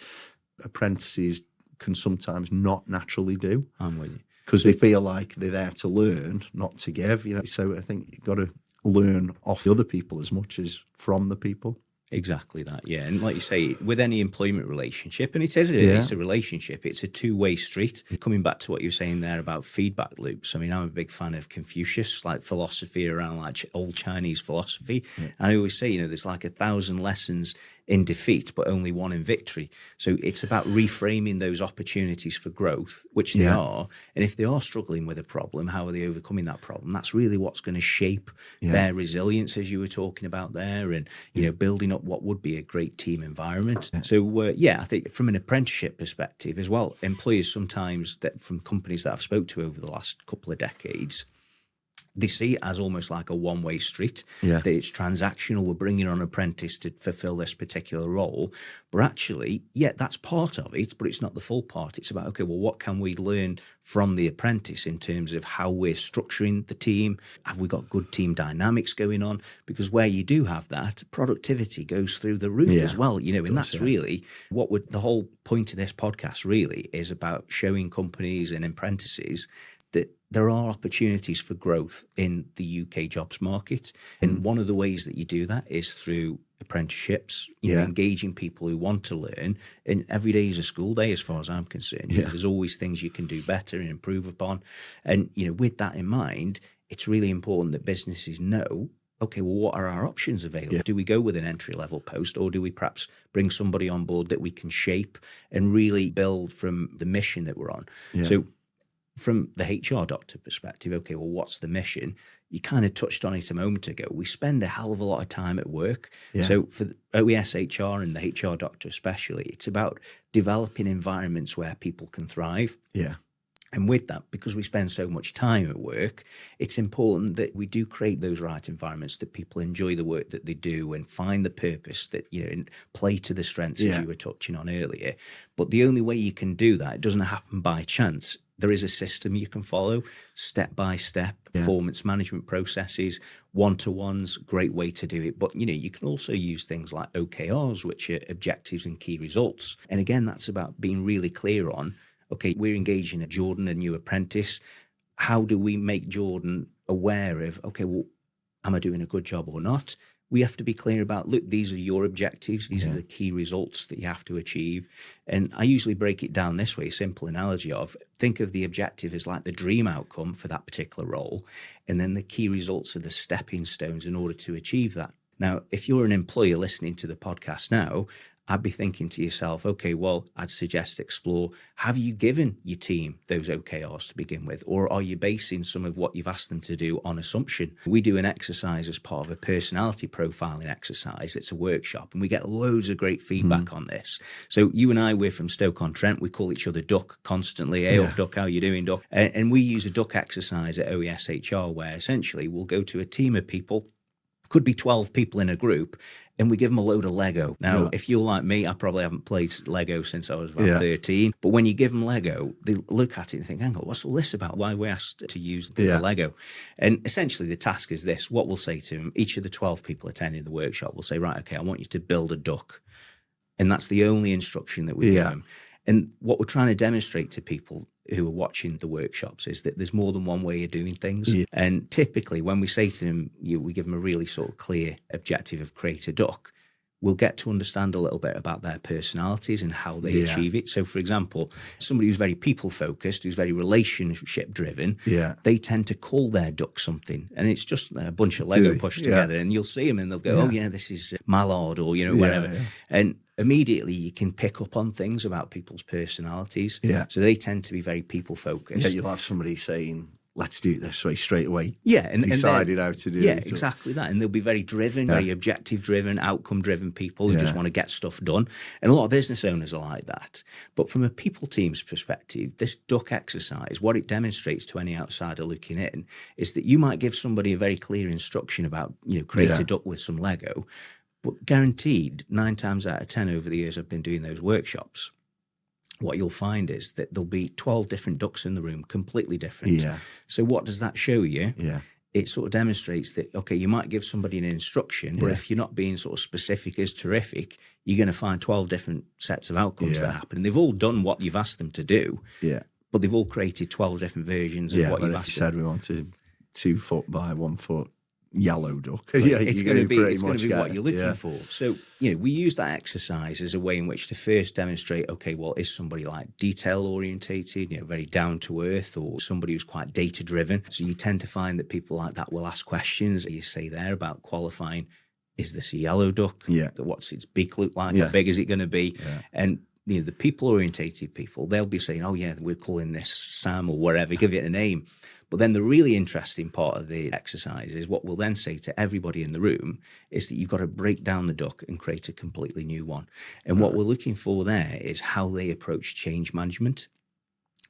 apprentices can sometimes not naturally do. I'm with you. Because they feel like they're there to learn, not to give. So I think you've got to learn off the other people as much as from the people. Exactly that, yeah. And like you say, with any employment relationship, and it's a relationship, it's a two-way street. Coming back to what you were saying there about feedback loops, I mean, I'm a big fan of Confucius, like philosophy around like old Chinese philosophy. Yeah. And I always say, there's like 1,000 lessons in defeat, but only one in victory. So it's about reframing those opportunities for growth, which they are. And if they are struggling with a problem, how are they overcoming that problem? That's really what's going to shape their resilience, as you were talking about there, and, building up what would be a great team environment. Yeah. So, I think from an apprenticeship perspective as well, employers sometimes, that from companies that I've spoke to over the last couple of decades, They see it as almost like a one-way street, Yeah. that it's transactional. We're bringing on an apprentice to fulfill this particular role. But actually, yeah, that's part of it, but it's not the full part. It's about, okay, well, what can we learn from the apprentice in terms of how we're structuring the team? Have we got good team dynamics going on? Because where you do have that, productivity goes through the roof as well, and that's really what the whole point of this podcast really is about, showing companies and apprentices that there are opportunities for growth in the UK jobs market. And one of the ways that you do that is through apprenticeships, engaging people who want to learn. And every day is a school day, as far as I'm concerned. There's always things you can do better and improve upon. And, with that in mind, it's really important that businesses know, okay, well, what are our options available? Do we go with an entry-level post, or do we perhaps bring somebody on board that we can shape and really build from the mission that we're on? So from the HR doctor perspective, okay, well, what's the mission? You kind of touched on it a moment ago. We spend a hell of a lot of time at work. So for the OES HR and the HR doctor especially, it's about developing environments where people can thrive. And with that, because we spend so much time at work, it's important that we do create those right environments, that people enjoy the work that they do and find the purpose, that, and play to the strengths as you were touching on earlier. But the only way you can do that, it doesn't happen by chance. There is a system you can follow, step-by-step, performance management processes, one-to-ones, great way to do it. But, you can also use things like OKRs, which are objectives and key results. And again, that's about being really clear on, okay, we're engaging Jordan, a new apprentice. How do we make Jordan aware of, okay, well, am I doing a good job or not? We have to be clear about, look, these are your objectives. These are the key results that you have to achieve. And I usually break it down this way, a simple analogy of, think of the objective as like the dream outcome for that particular role. And then the key results are the stepping stones in order to achieve that. Now, if you're an employer listening to the podcast now, I'd be thinking to yourself, okay, well, I'd suggest explore, have you given your team those OKRs to begin with? Or are you basing some of what you've asked them to do on assumption? We do an exercise as part of a personality profiling exercise. It's a workshop, and we get loads of great feedback on this. So you and I, we're from Stoke-on-Trent. We call each other Duck constantly. Hey, up, Duck, how you doing, Duck? And we use a Duck exercise at OES HR, where essentially we'll go to a team of people, could be 12 people in a group, and we give them a load of Lego. Now, if you're like me, I probably haven't played Lego since I was about 13. But when you give them Lego, they look at it and think, hang on, what's all this about? Why are we asked to use the Lego? And essentially the task is this. What we'll say to them, each of the 12 people attending the workshop will say, right, okay, I want you to build a duck. And that's the only instruction that we give them. And what we're trying to demonstrate to people who are watching the workshops is that there's more than one way of doing things. And typically when we say to them, we give them a really sort of clear objective of create a duck, we'll get to understand a little bit about their personalities and how they achieve it. So, for example, somebody who's very people-focused, who's very relationship-driven, they tend to call their duck something. And it's just a bunch of Lego pushed together. And you'll see them and they'll go, oh, yeah, this is Mallard or, whatever. And immediately you can pick up on things about people's personalities. So they tend to be very people-focused. You'll have somebody saying, let's do it this way straight away. And decided how to do it. Yeah, exactly that. And they'll be very driven, very objective-driven, outcome-driven people who just want to get stuff done. And a lot of business owners are like that. But from a people team's perspective, this duck exercise, what it demonstrates to any outsider looking in is that you might give somebody a very clear instruction about, create a duck with some Lego. But guaranteed, 9 times out of 10 over the years I've been doing those workshops, what you'll find is that there'll be 12 different ducks in the room, completely different. So what does that show you? It sort of demonstrates that, okay, you might give somebody an instruction, but if you're not being sort of specific as terrific, you're going to find 12 different sets of outcomes that happen. And they've all done what you've asked them to do, but they've all created 12 different versions of what you've asked them. Said we wanted 2 foot by 1 foot yellow duck. It's going to be what you're looking for. So, we use that exercise as a way in which to first demonstrate, okay, well, is somebody like detail orientated, very down to earth, or somebody who's quite data driven? So you tend to find that people like that will ask questions. You say there about qualifying, is this a yellow duck? What's its beak look like? How big is it going to be? And the people orientated people, they'll be saying, oh yeah, we're calling this Sam or whatever, give it a name. But then the really interesting part of the exercise is what we'll then say to everybody in the room is that you've got to break down the duck and create a completely new one. And what we're looking for there is how they approach change management.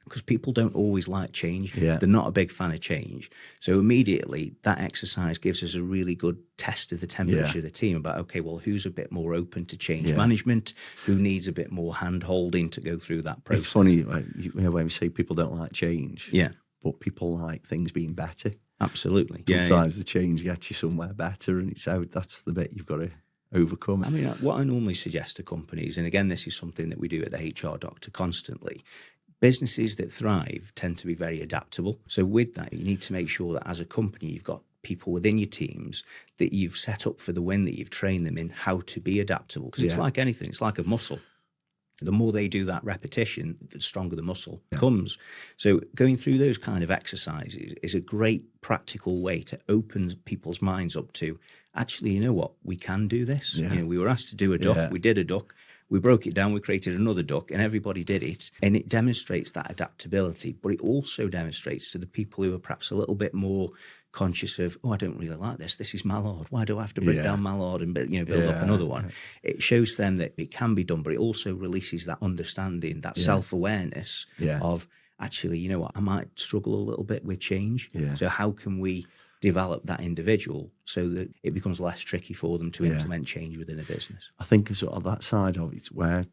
because people don't always like change. Yeah. They're not a big fan of change. So immediately that exercise gives us a really good test of the temperature of the team about, okay, well, who's a bit more open to change management? Who needs a bit more hand holding to go through that process? It's funny, like, when we say people don't like change, but people like things being better. Absolutely. Sometimes the change gets you somewhere better, and it's out. That's the bit you've got to overcome. I mean, what I normally suggest to companies, and again, this is something that we do at the HR Doctor constantly, businesses that thrive tend to be very adaptable. So with that, you need to make sure that as a company, you've got people within your teams that you've set up for the win, that you've trained them in how to be adaptable. Because it's like anything, it's like a muscle. The more they do that repetition, the stronger the muscle becomes. So going through those kind of exercises is a great practical way to open people's minds up to, actually, you know what, we can do this. You know, we were asked to do a duck, we did a duck. We broke it down, we created another duck, and everybody did it. And it demonstrates that adaptability, but it also demonstrates to the people who are perhaps a little bit more conscious of, oh, I don't really like this. This is Mallard. Why do I have to break down Mallard and build up another one? It shows them that it can be done, but it also releases that understanding, that self-awareness of, actually, you know what, I might struggle a little bit with change. So how can we develop that individual so that it becomes less tricky for them to implement change within a business? I think sort of that side of it, where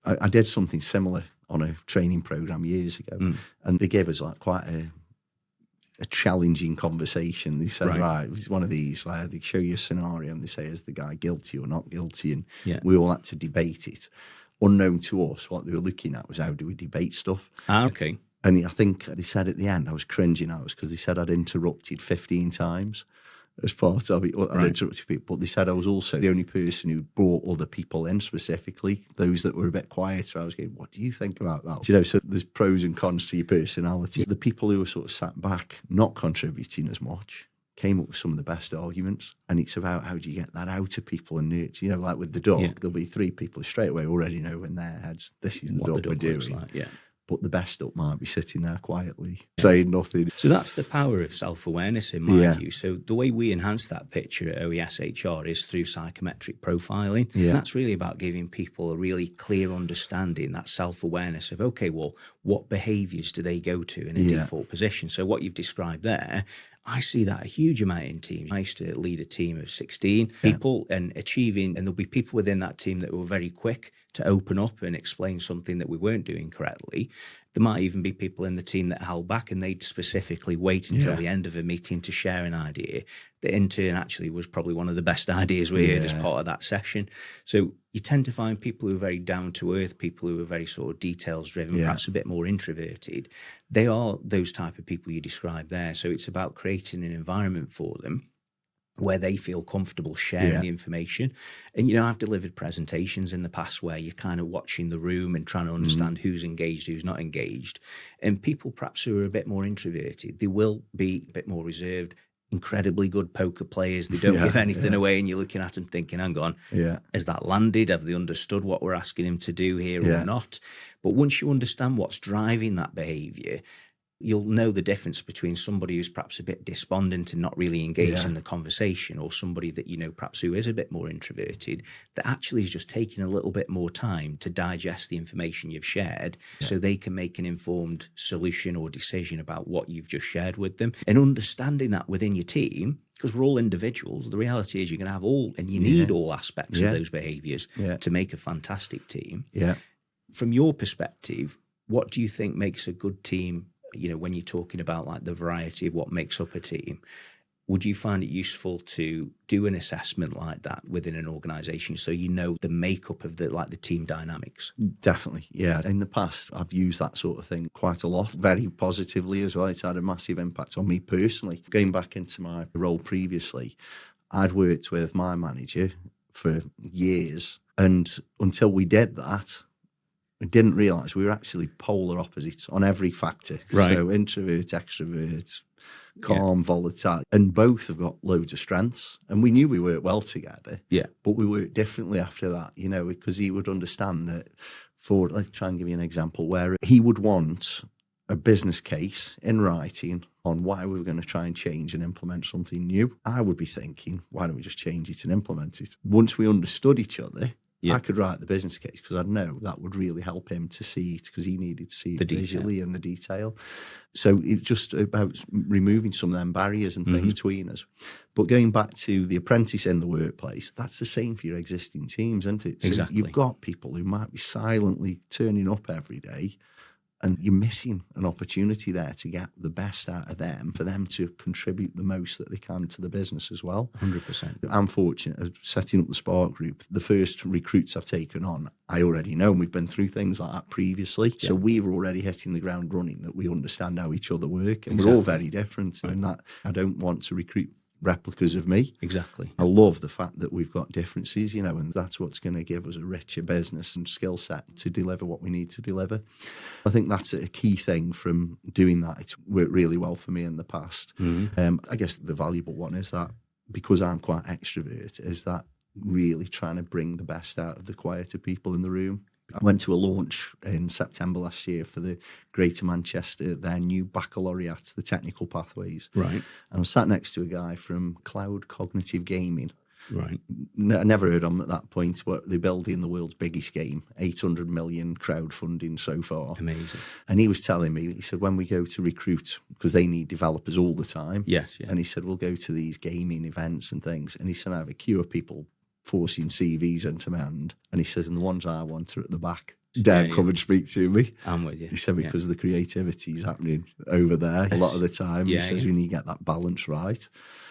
I did something similar on a training program years ago, and they gave us like quite a challenging conversation. They said, right, it was one of these where they show you a scenario and they say, is the guy guilty or not guilty? And we all had to debate it. Unknown to us, what they were looking at was, how do we debate stuff? Okay. And I think they said at the end, I was cringing out because they said I'd interrupted 15 times as part of it. I'd interrupted people, but they said I was also the only person who brought other people in specifically, those that were a bit quieter. I was going, what do you think about that? You know, so there's pros and cons to your personality. The people who were sort of sat back, not contributing as much, came up with some of the best arguments. And it's about, how do you get that out of people and nurture? You know, like with the duck, there'll be 3 people who straight away already know in their heads, this is the duck we're doing. Like, but the best duck might be sitting there quietly, saying nothing. So that's the power of self-awareness, in my view. So the way we enhance that picture at OES HR is through psychometric profiling. And that's really about giving people a really clear understanding, that self-awareness of, okay, well, what behaviours do they go to in a default position? So what you've described there, I see that a huge amount in teams. I used to lead a team of 16 people and there'll be people within that team that were very quick to open up and explain something that we weren't doing correctly. There might even be people in the team that held back, and they'd specifically wait until the end of a meeting to share an idea that in turn actually was probably one of the best ideas we heard as part of that session. So you tend to find people who are very down to earth, people who are very sort of details driven, perhaps a bit more introverted. They are those type of people you described there. So it's about creating an environment for them where they feel comfortable sharing the information. And, you know, I've delivered presentations in the past where you're kind of watching the room and trying to understand who's engaged, who's not engaged. And people perhaps who are a bit more introverted, they will be a bit more reserved, incredibly good poker players. They don't give anything away, and you're looking at them thinking, hang on, has that landed? Have they understood what we're asking him to do here or not? But once you understand what's driving that behaviour, you'll know the difference between somebody who's perhaps a bit despondent and not really engaged in the conversation, or somebody that, you know, perhaps who is a bit more introverted, that actually is just taking a little bit more time to digest the information you've shared so they can make an informed solution or decision about what you've just shared with them. And understanding that within your team, because we're all individuals, the reality is you're going to have all, and you need all aspects of those behaviours to make a fantastic team. From your perspective, what do you think makes a good team? You know, when you're talking about like the variety of what makes up a team, would you find it useful to do an assessment like that within an organisation so you know the makeup of the team dynamics? Definitely, yeah. In the past, I've used that sort of thing quite a lot, very positively as well. It's had a massive impact on me personally. Going back into my role previously, I'd worked with my manager for years, and until we did that, I didn't realise we were actually polar opposites on every factor. Right. So introvert, extrovert, calm, volatile, and both have got loads of strengths. And we knew we worked well together. But we worked differently after that, you know, because he would understand that. Let's try and give you an example where he would want a business case in writing on why we were going to try and change and implement something new. I would be thinking, why don't we just change it and implement it? Once we understood each other, I could write the business case because I'd know that would really help him to see it, because he needed to see it visually and the detail. So it's just about removing some of them barriers and things between us. But going back to the apprentice in the workplace, that's the same for your existing teams, isn't it? So exactly. You've got people who might be silently turning up every day, and you're missing an opportunity there to get the best out of them, for them to contribute the most that they can to the business as well. 100%. I'm fortunate of setting up the Spark Group. The first recruits I've taken on, I already know, and we've been through things like that previously. Yeah. So we were already hitting the ground running, that we understand how each other work. And we're all very different. Right. And that I don't want to recruit replicas of me. Exactly. I love the fact that we've got differences, and that's what's going to give us a richer business and skill set to deliver what we need to deliver. I think that's a key thing from doing that. It's worked really well for me in the past. I guess the valuable one is that, because I'm quite extrovert, is that really trying to bring the best out of the quieter people in the room. I went to a launch in September last year for the Greater Manchester, their new baccalaureate, the technical pathways. Right. And I was sat next to a guy from Cloud Cognitive Gaming. Right. I never heard of them at that point, but they're building the world's biggest game, 800 million crowdfunding so far. Amazing. And he was telling me, he said, when we go to recruit, because they need developers all the time. Yes. Yeah. And he said, we'll go to these gaming events and things. And he said, I have a queue of people forcing CVs into my hand. And he says, and the ones I want are at the back. Don't come and speak to me. I'm with you. He said, because the creativity is happening over there a lot of the time. He says, we need to get that balance right.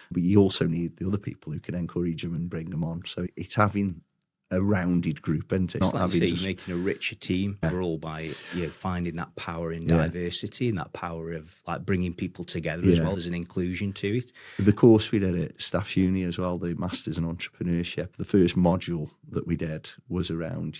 But you also need the other people who can encourage them and bring them on. So it's having a rounded group, isn't it? It's like you say, making a richer team overall by finding that power in diversity and that power of like bringing people together as well. There's an inclusion to it. The course we did at Staffs Uni as well, the Masters in Entrepreneurship, the first module that we did was around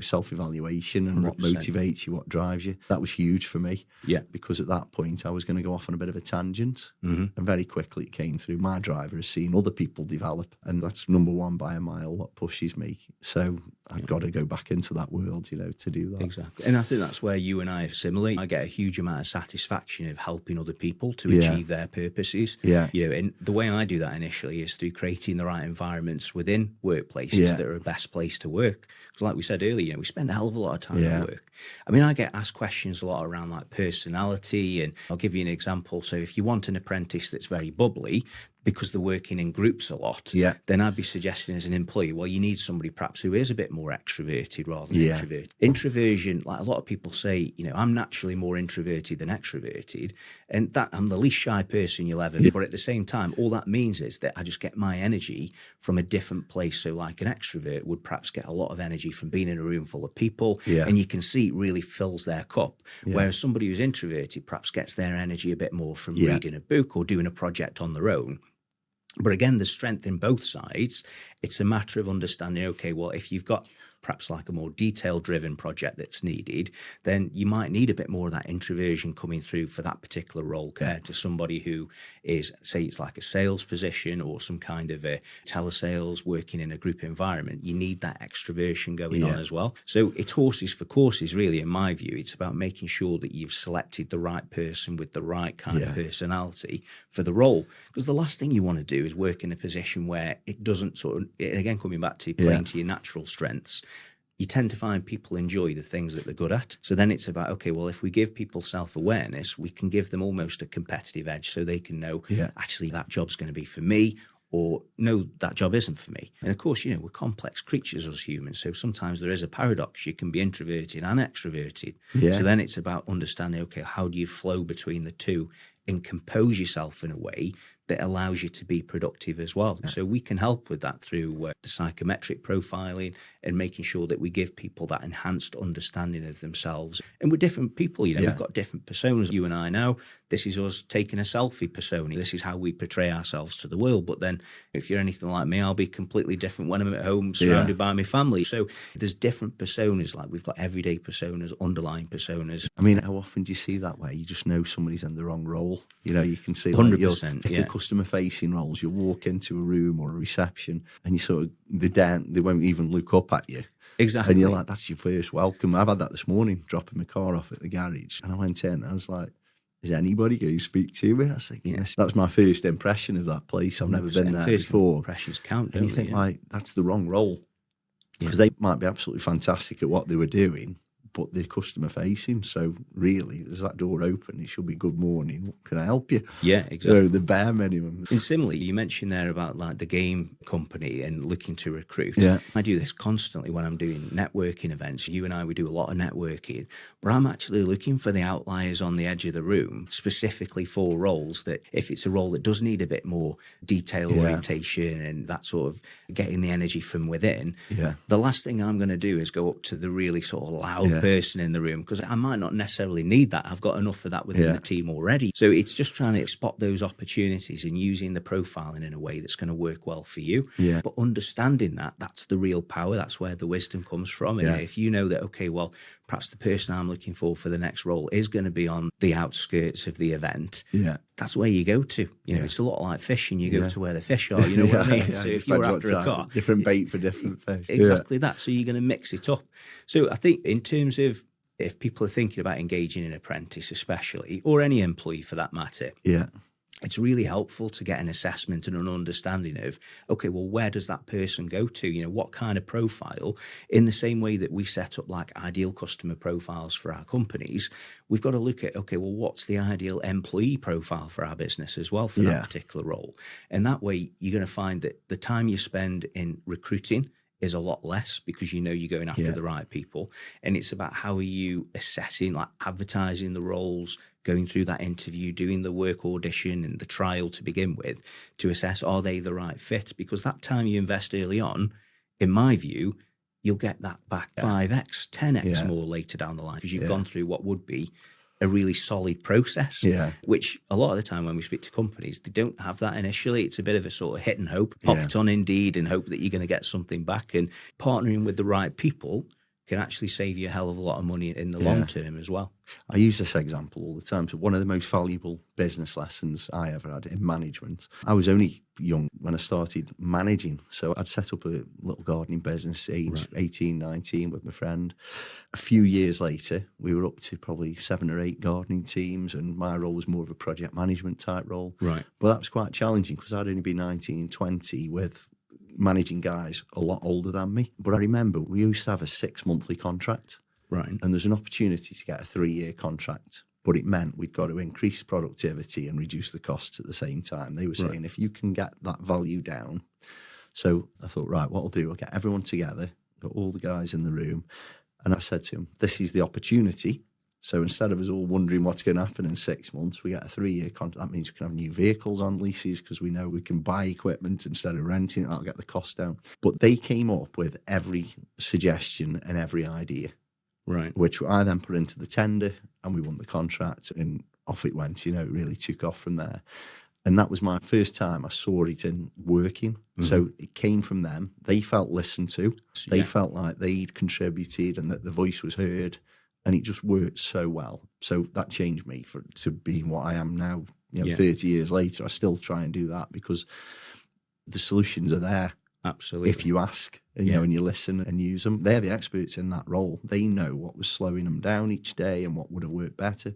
self-evaluation and 100%. What motivates you, what drives you. That was huge for me. Yeah. Because at that point I was going to go off on a bit of a tangent, and very quickly it came through. My driver is seeing other people develop, and that's number one by a mile what pushes me. So I've got to go back into that world, to do that. Exactly. And I think that's where you and I are similar. I get a huge amount of satisfaction of helping other people to achieve their purposes. Yeah. And the way I do that initially is through creating the right environments within workplaces that are a best place to work. Because like we said earlier, we spend a hell of a lot of time at work. I mean, I get asked questions a lot around like personality, and I'll give you an example. So if you want an apprentice that's very bubbly, because they're working in groups a lot, then I'd be suggesting as an employee, well, you need somebody perhaps who is a bit more extroverted rather than introverted. Introversion, like a lot of people say, I'm naturally more introverted than extroverted, and that I'm the least shy person you'll ever meet. But at the same time, all that means is that I just get my energy from a different place. So like an extrovert would perhaps get a lot of energy from being in a room full of people, and you can see it really fills their cup. Whereas somebody who's introverted perhaps gets their energy a bit more from reading a book or doing a project on their own. But again, there's strength in both sides. It's a matter of understanding, okay, well, if you've got perhaps like a more detail-driven project that's needed, then you might need a bit more of that introversion coming through for that particular role compared to somebody who is, say it's like a sales position or some kind of a telesales working in a group environment. You need that extroversion going on as well. So it's horses for courses, really, in my view. It's about making sure that you've selected the right person with the right kind of personality for the role. Because the last thing you want to do is work in a position where it doesn't sort of, again, coming back to playing to your natural strengths, you tend to find people enjoy the things that they're good at. So then it's about, okay, well, if we give people self-awareness, we can give them almost a competitive edge so they can know, actually, that job's going to be for me, or no, that job isn't for me. And of course, we're complex creatures as humans. So sometimes there is a paradox. You can be introverted and extroverted. Yeah. So then it's about understanding, okay, how do you flow between the two and compose yourself in a way that allows you to be productive as well. Yeah. So we can help with that through the psychometric profiling and making sure that we give people that enhanced understanding of themselves. And we're different people, we've got different personas. You and I know this is us taking a selfie persona. This is how we portray ourselves to the world. But then if you're anything like me, I'll be completely different when I'm at home surrounded by my family. So there's different personas. Like we've got everyday personas, underlying personas. I mean, how often do you see that where you just know somebody's in the wrong role? You can see 100%. The customer-facing roles. You'll walk into a room or a reception and you sort of, they won't even look up at you. Exactly. And you're like, that's your first welcome. I've had that this morning, dropping my car off at the garage. And I went in and I was like, is anybody going to speak to me? And I was like, yes. That's my first impression of that place. I've never been there first before. Impressions count, and you think, like, that's the wrong role. because they might be absolutely fantastic at what they were doing, but they're customer facing. So really, there's that door open. It should be good morning. What can I help you? Yeah, exactly. The bare minimum. And similarly, you mentioned there about like the game company and looking to recruit. Yeah. I do this constantly when I'm doing networking events. You and I, we do a lot of networking, but I'm actually looking for the outliers on the edge of the room, specifically for roles that if it's a role that does need a bit more detail orientation and that sort of getting the energy from within, the last thing I'm going to do is go up to the really sort of loud person in the room, because I might not necessarily need that. I've got enough of that within the team already. So it's just trying to spot those opportunities and using the profiling in a way that's going to work well for you. Yeah. But understanding that, that's the real power. That's where the wisdom comes from. And if you know that, okay, well, perhaps the person I'm looking for the next role is going to be on the outskirts of the event. Yeah. That's where you go to. You know, it's a lot like fishing. You go to where the fish are. You know what I mean? So if you're after a car, different bait for different fish. Exactly that. So you're going to mix it up. So I think in terms of if people are thinking about engaging an apprentice, especially, or any employee for that matter, it's really helpful to get an assessment and an understanding of, okay, well, where does that person go to? You know, what kind of profile? In the same way that we set up like ideal customer profiles for our companies, we've got to look at, okay, well, what's the ideal employee profile for our business as well for that particular role? And that way you're going to find that the time you spend in recruiting is a lot less, because you know you're going after the right people. And it's about how are you assessing, like advertising the roles, going through that interview, doing the work audition and the trial to begin with, to assess, are they the right fit? Because that time you invest early on, in my view, you'll get that back 5x, 10x more later down the line, because you've gone through what would be a really solid process, which a lot of the time when we speak to companies, they don't have that initially. It's a bit of a sort of hit and hope, pop it on Indeed and hope that you're going to get something back. And partnering with the right people can actually save you a hell of a lot of money in the long term as well. I use this example all the time. So one of the most valuable business lessons I ever had in management. I was only young when I started managing. So I'd set up a little gardening business age 18, 19 with my friend. A few years later, we were up to probably 7 or 8 gardening teams, and my role was more of a project management type role. Right. But that was quite challenging because I'd only been 19, 20 with managing guys a lot older than me. But I remember we used to have a 6 monthly contract. Right. And there's an opportunity to get a 3-year contract, but it meant we'd got to increase productivity and reduce the costs at the same time. They were saying, if you can get that value down. So I thought, right, what I'll do, I'll get everyone together, got all the guys in the room. And I said to them, this is the opportunity. So instead of us all wondering what's going to happen in 6 months, we get a 3-year contract. That means we can have new vehicles on leases because we know we can buy equipment instead of renting it. That'll get the cost down. But they came up with every suggestion and every idea. Right. Which I then put into the tender, and we won the contract, and off it went. You know, it really took off from there. And that was my first time I saw it in working. Mm-hmm. So it came from them. They felt listened to. They felt like they'd contributed and that the voice was heard. And it just worked so well. So that changed me to being what I am now. You know, 30 years later, I still try and do that because the solutions are there. Absolutely. If you ask, and, you know, and you listen and use them, they're the experts in that role. They know what was slowing them down each day and what would have worked better.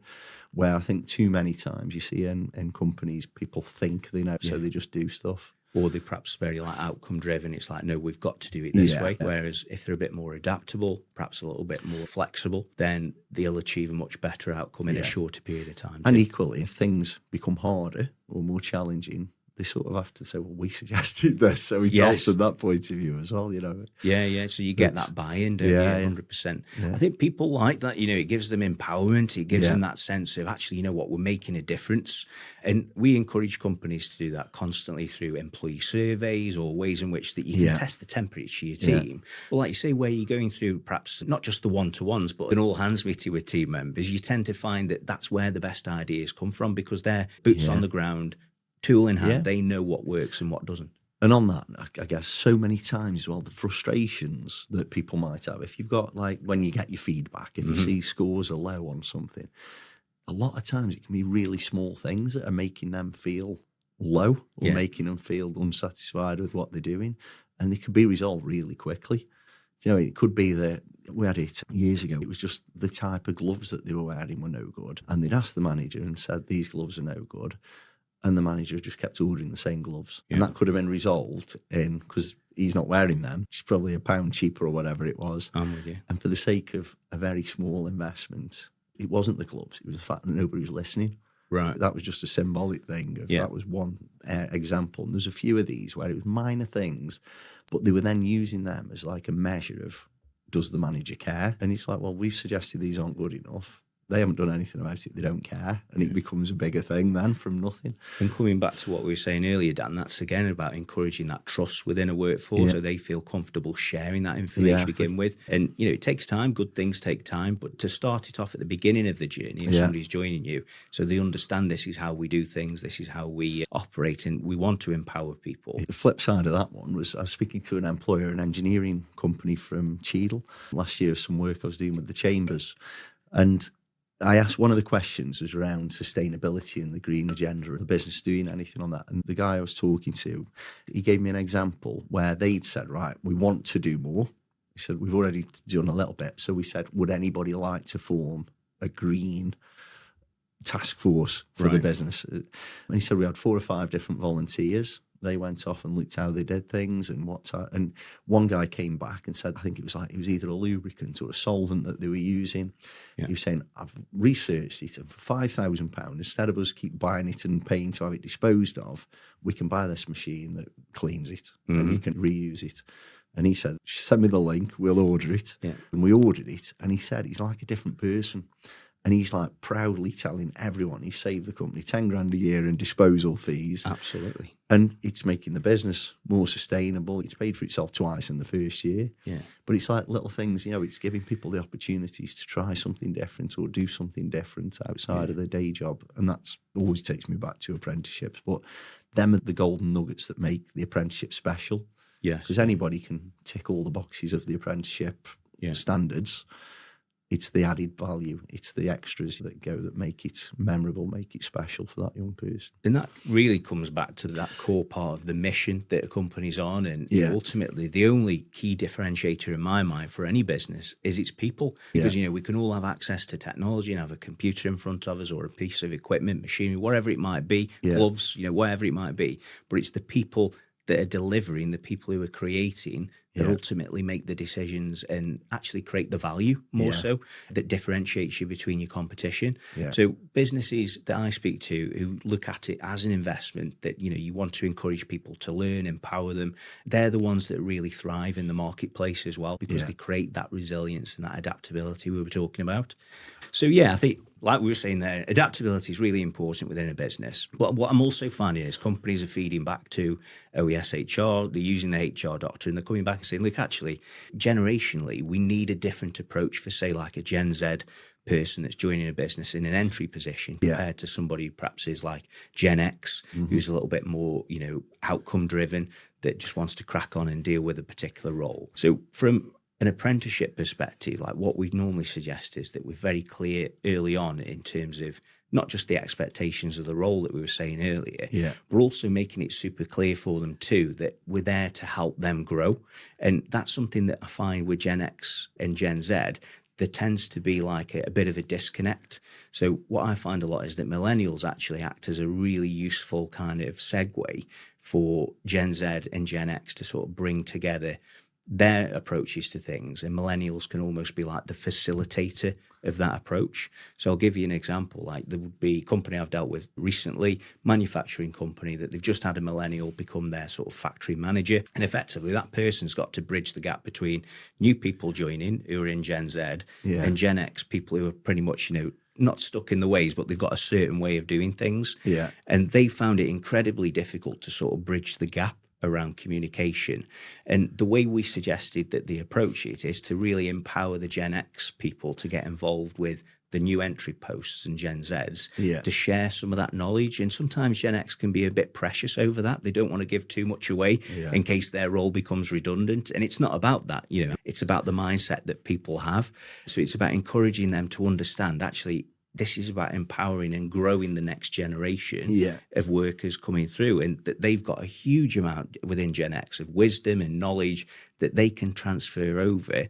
Where I think too many times you see in companies, people think they know, so they just do stuff. Or they're perhaps very like outcome driven. It's like, no, we've got to do it this way. Whereas if they're a bit more adaptable, perhaps a little bit more flexible, then they'll achieve a much better outcome in a shorter period of time. And equally, if things become harder or more challenging, they sort of have to say, well, we suggested this. So it's also that point of view as well, you know. Yeah. So you get that buy-in, don't you? 100%. Yeah. I think people like that, you know, it gives them empowerment. It gives them that sense of actually, you know what, we're making a difference. And we encourage companies to do that constantly through employee surveys or ways in which that you can test the temperature of your team. Well, like you say, where you're going through perhaps not just the one-to-ones, but an all-hands meeting with team members, you tend to find that that's where the best ideas come from because they're boots on the ground, tool in hand, they know what works and what doesn't. And on that, I guess so many times as well, the frustrations that people might have, if you've got like when you get your feedback, if you see scores are low on something, a lot of times it can be really small things that are making them feel low or making them feel unsatisfied with what they're doing. And they can be resolved really quickly. You know, it could be that we had it years ago. It was just the type of gloves that they were wearing were no good. And they'd asked the manager and said, these gloves are no good. and the manager just kept ordering the same gloves. And that could have been resolved in, because he's not wearing them, it's probably £1 cheaper or whatever it was. I'm with you. And for the sake of a very small investment, it wasn't the gloves, it was the fact that nobody was listening. Right. That was just a symbolic thing. That was one example. And there's a few of these where it was minor things, but they were then using them as like a measure of, does the manager care? And it's like, well, we've suggested these aren't good enough. They haven't done anything about it. They don't care. And it becomes a bigger thing then from nothing. And coming back to what we were saying earlier, Dan, that's again about encouraging that trust within a workforce so they feel comfortable sharing that information to begin with. And, you know, it takes time. Good things take time. But to start it off at the beginning of the journey, if somebody's joining you, so they understand this is how we do things, this is how we operate, and we want to empower people. The flip side of that one was I was speaking to an employer, an engineering company from Cheadle. Last year, some work I was doing with the chambers. And I asked, one of the questions was around sustainability and the green agenda of the business doing anything on that. And the guy I was talking to, he gave me an example where they'd said, right, we want to do more. He said, we've already done a little bit. So we said, would anybody like to form a green task force for the business? And he said, we had 4 or 5 different volunteers. They went off and looked how they did things and what type. And one guy came back and said, I think it was either a lubricant or a solvent that they were using. He was saying, I've researched it, and for £5,000, instead of us keep buying it and paying to have it disposed of, we can buy this machine that cleans it and you can reuse it. And he said, send me the link, we'll order it. And we ordered it. And he said, he's like a different person. And he's like proudly telling everyone he saved the company 10 grand a year in disposal fees. Absolutely. And it's making the business more sustainable. It's paid for itself twice in the first year. But it's like little things, you know, it's giving people the opportunities to try something different or do something different outside of their day job. And that's always takes me back to apprenticeships. But them are the golden nuggets that make the apprenticeship special. Because anybody can tick all the boxes of the apprenticeship standards. It's the added value, it's the extras that make it memorable, make it special for that young person. And that really comes back to that core part of the mission that a company's on. And ultimately, the only key differentiator in my mind for any business is its people. Because, you know, we can all have access to technology and have a computer in front of us or a piece of equipment, machinery, whatever it might be, gloves, you know, whatever it might be. But it's the people that are delivering, the people who are creating, that ultimately make the decisions and actually create the value more so that differentiates you between your competition. So businesses that I speak to who look at it as an investment that, you know, you want to encourage people to learn, empower them, they're the ones that really thrive in the marketplace as well because they create that resilience and that adaptability we were talking about. So I think, like we were saying there, adaptability is really important within a business. But what I'm also finding is companies are feeding back to OES HR, they're using the HR doctor, and they're coming back and saying, look, actually, generationally, we need a different approach for, say, like a Gen Z person that's joining a business in an entry position compared to somebody who perhaps is like Gen X, who's a little bit more, you know, outcome driven, that just wants to crack on and deal with a particular role. So from an apprenticeship perspective, like what we normally suggest is that we're very clear early on in terms of not just the expectations of the role that we were saying earlier, but also making it super clear for them too that we're there to help them grow. And that's something that I find with Gen X and Gen Z, there tends to be like a bit of a disconnect. So what I find a lot is that millennials actually act as a really useful kind of segue for Gen Z and Gen X to sort of bring together their approaches to things, and millennials can almost be like the facilitator of that approach. So I'll give you an example. Like there would be a company I've dealt with recently, manufacturing company, that they've just had a millennial become their sort of factory manager. And effectively that person's got to bridge the gap between new people joining who are in Gen Z and Gen X, people who are pretty much, you know, not stuck in the ways, but they've got a certain way of doing things. And they found it incredibly difficult to sort of bridge the gap around communication. And the way we suggested that they approach it is to really empower the Gen X people to get involved with the new entry posts and Gen Zs to share some of that knowledge. And sometimes Gen X can be a bit precious over that. They don't want to give too much away in case their role becomes redundant. And it's not about that, you know, it's about the mindset that people have. So it's about encouraging them to understand actually this is about empowering and growing the next generation Yeah. of workers coming through, and that they've got a huge amount within Gen X of wisdom and knowledge that they can transfer over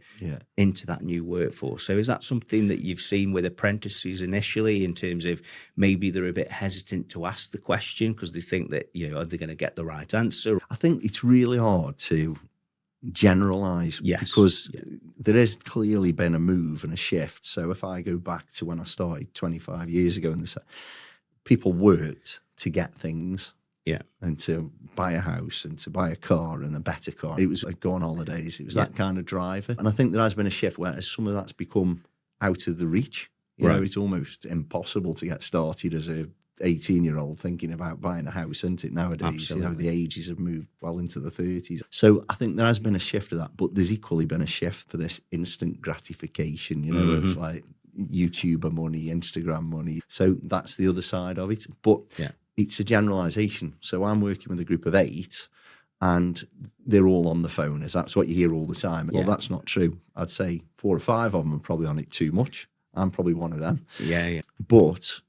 into that new workforce. So is that something that you've seen with apprentices initially, in terms of maybe they're a bit hesitant to ask the question because they think that, are they going to get the right answer? I think it's really hard to generalize because there has clearly been a move and a shift. So if I go back to when I started 25 years ago, people worked to get things. Yeah. And to buy a house and to buy a car and a better car. It was like go on holidays. It was that kind of driver. And I think there has been a shift where some of that's become out of the reach. You know, it's almost impossible to get started as a 18-year-old thinking about buying a house, isn't it, nowadays? Absolutely. The ages have moved well into the 30s. So I think there has been a shift of that, but there's equally been a shift for this instant gratification, of like YouTuber money, Instagram money. So that's the other side of it. But it's a generalisation. So I'm working with a group of 8 and they're all on the phone, as that's what you hear all the time. Well, that's not true. I'd say 4 or 5 of them are probably on it too much. I'm probably one of them. Yeah. But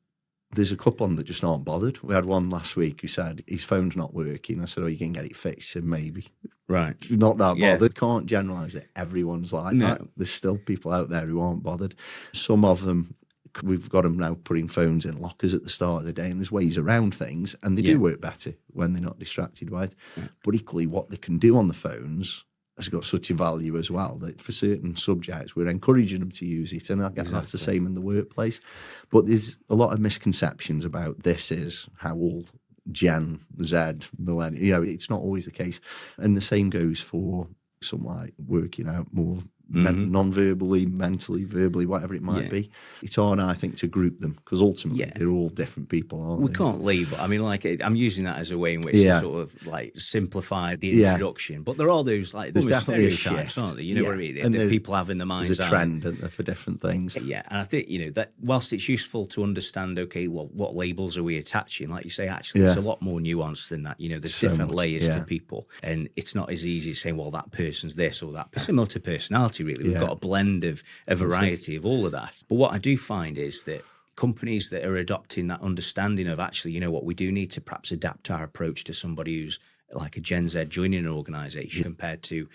there's a couple of them that just aren't bothered. We had one last week who said his phone's not working. I said, you can get it fixed. He said, maybe. Right. Not that bothered. Can't generalise it. Everyone's like that. There's still people out there who aren't bothered. Some of them, we've got them now putting phones in lockers at the start of the day, and there's ways around things, and they do work better when they're not distracted by it. Yeah. But equally, what they can do on the phones has got such a value as well that for certain subjects we're encouraging them to use it, and I guess that's the same in the workplace. But there's a lot of misconceptions about this is how all Gen Z, millennial, it's not always the case. And the same goes for some like working out more non-verbally, mentally, verbally, whatever it might be. It's hard, I think, to group them because ultimately they're all different people, aren't they? We can't label. I mean, I'm using that as a way in which to sort of like simplify the introduction. But there are those there's definitely stereotypes, aren't there? You know what I mean? And that people have in their minds. There's a trend for different things. Yeah, and I think that whilst it's useful to understand, okay, well, what labels are we attaching? Like you say, actually, there's a lot more nuance than that. There's so different layers to people, and it's not as easy as saying, well, that person's this or that. Similar to personality. Really, we've got a blend of a variety of all of that. But what I do find is that companies that are adopting that understanding of actually, we do need to perhaps adapt our approach to somebody who's like a Gen Z joining an organisation compared to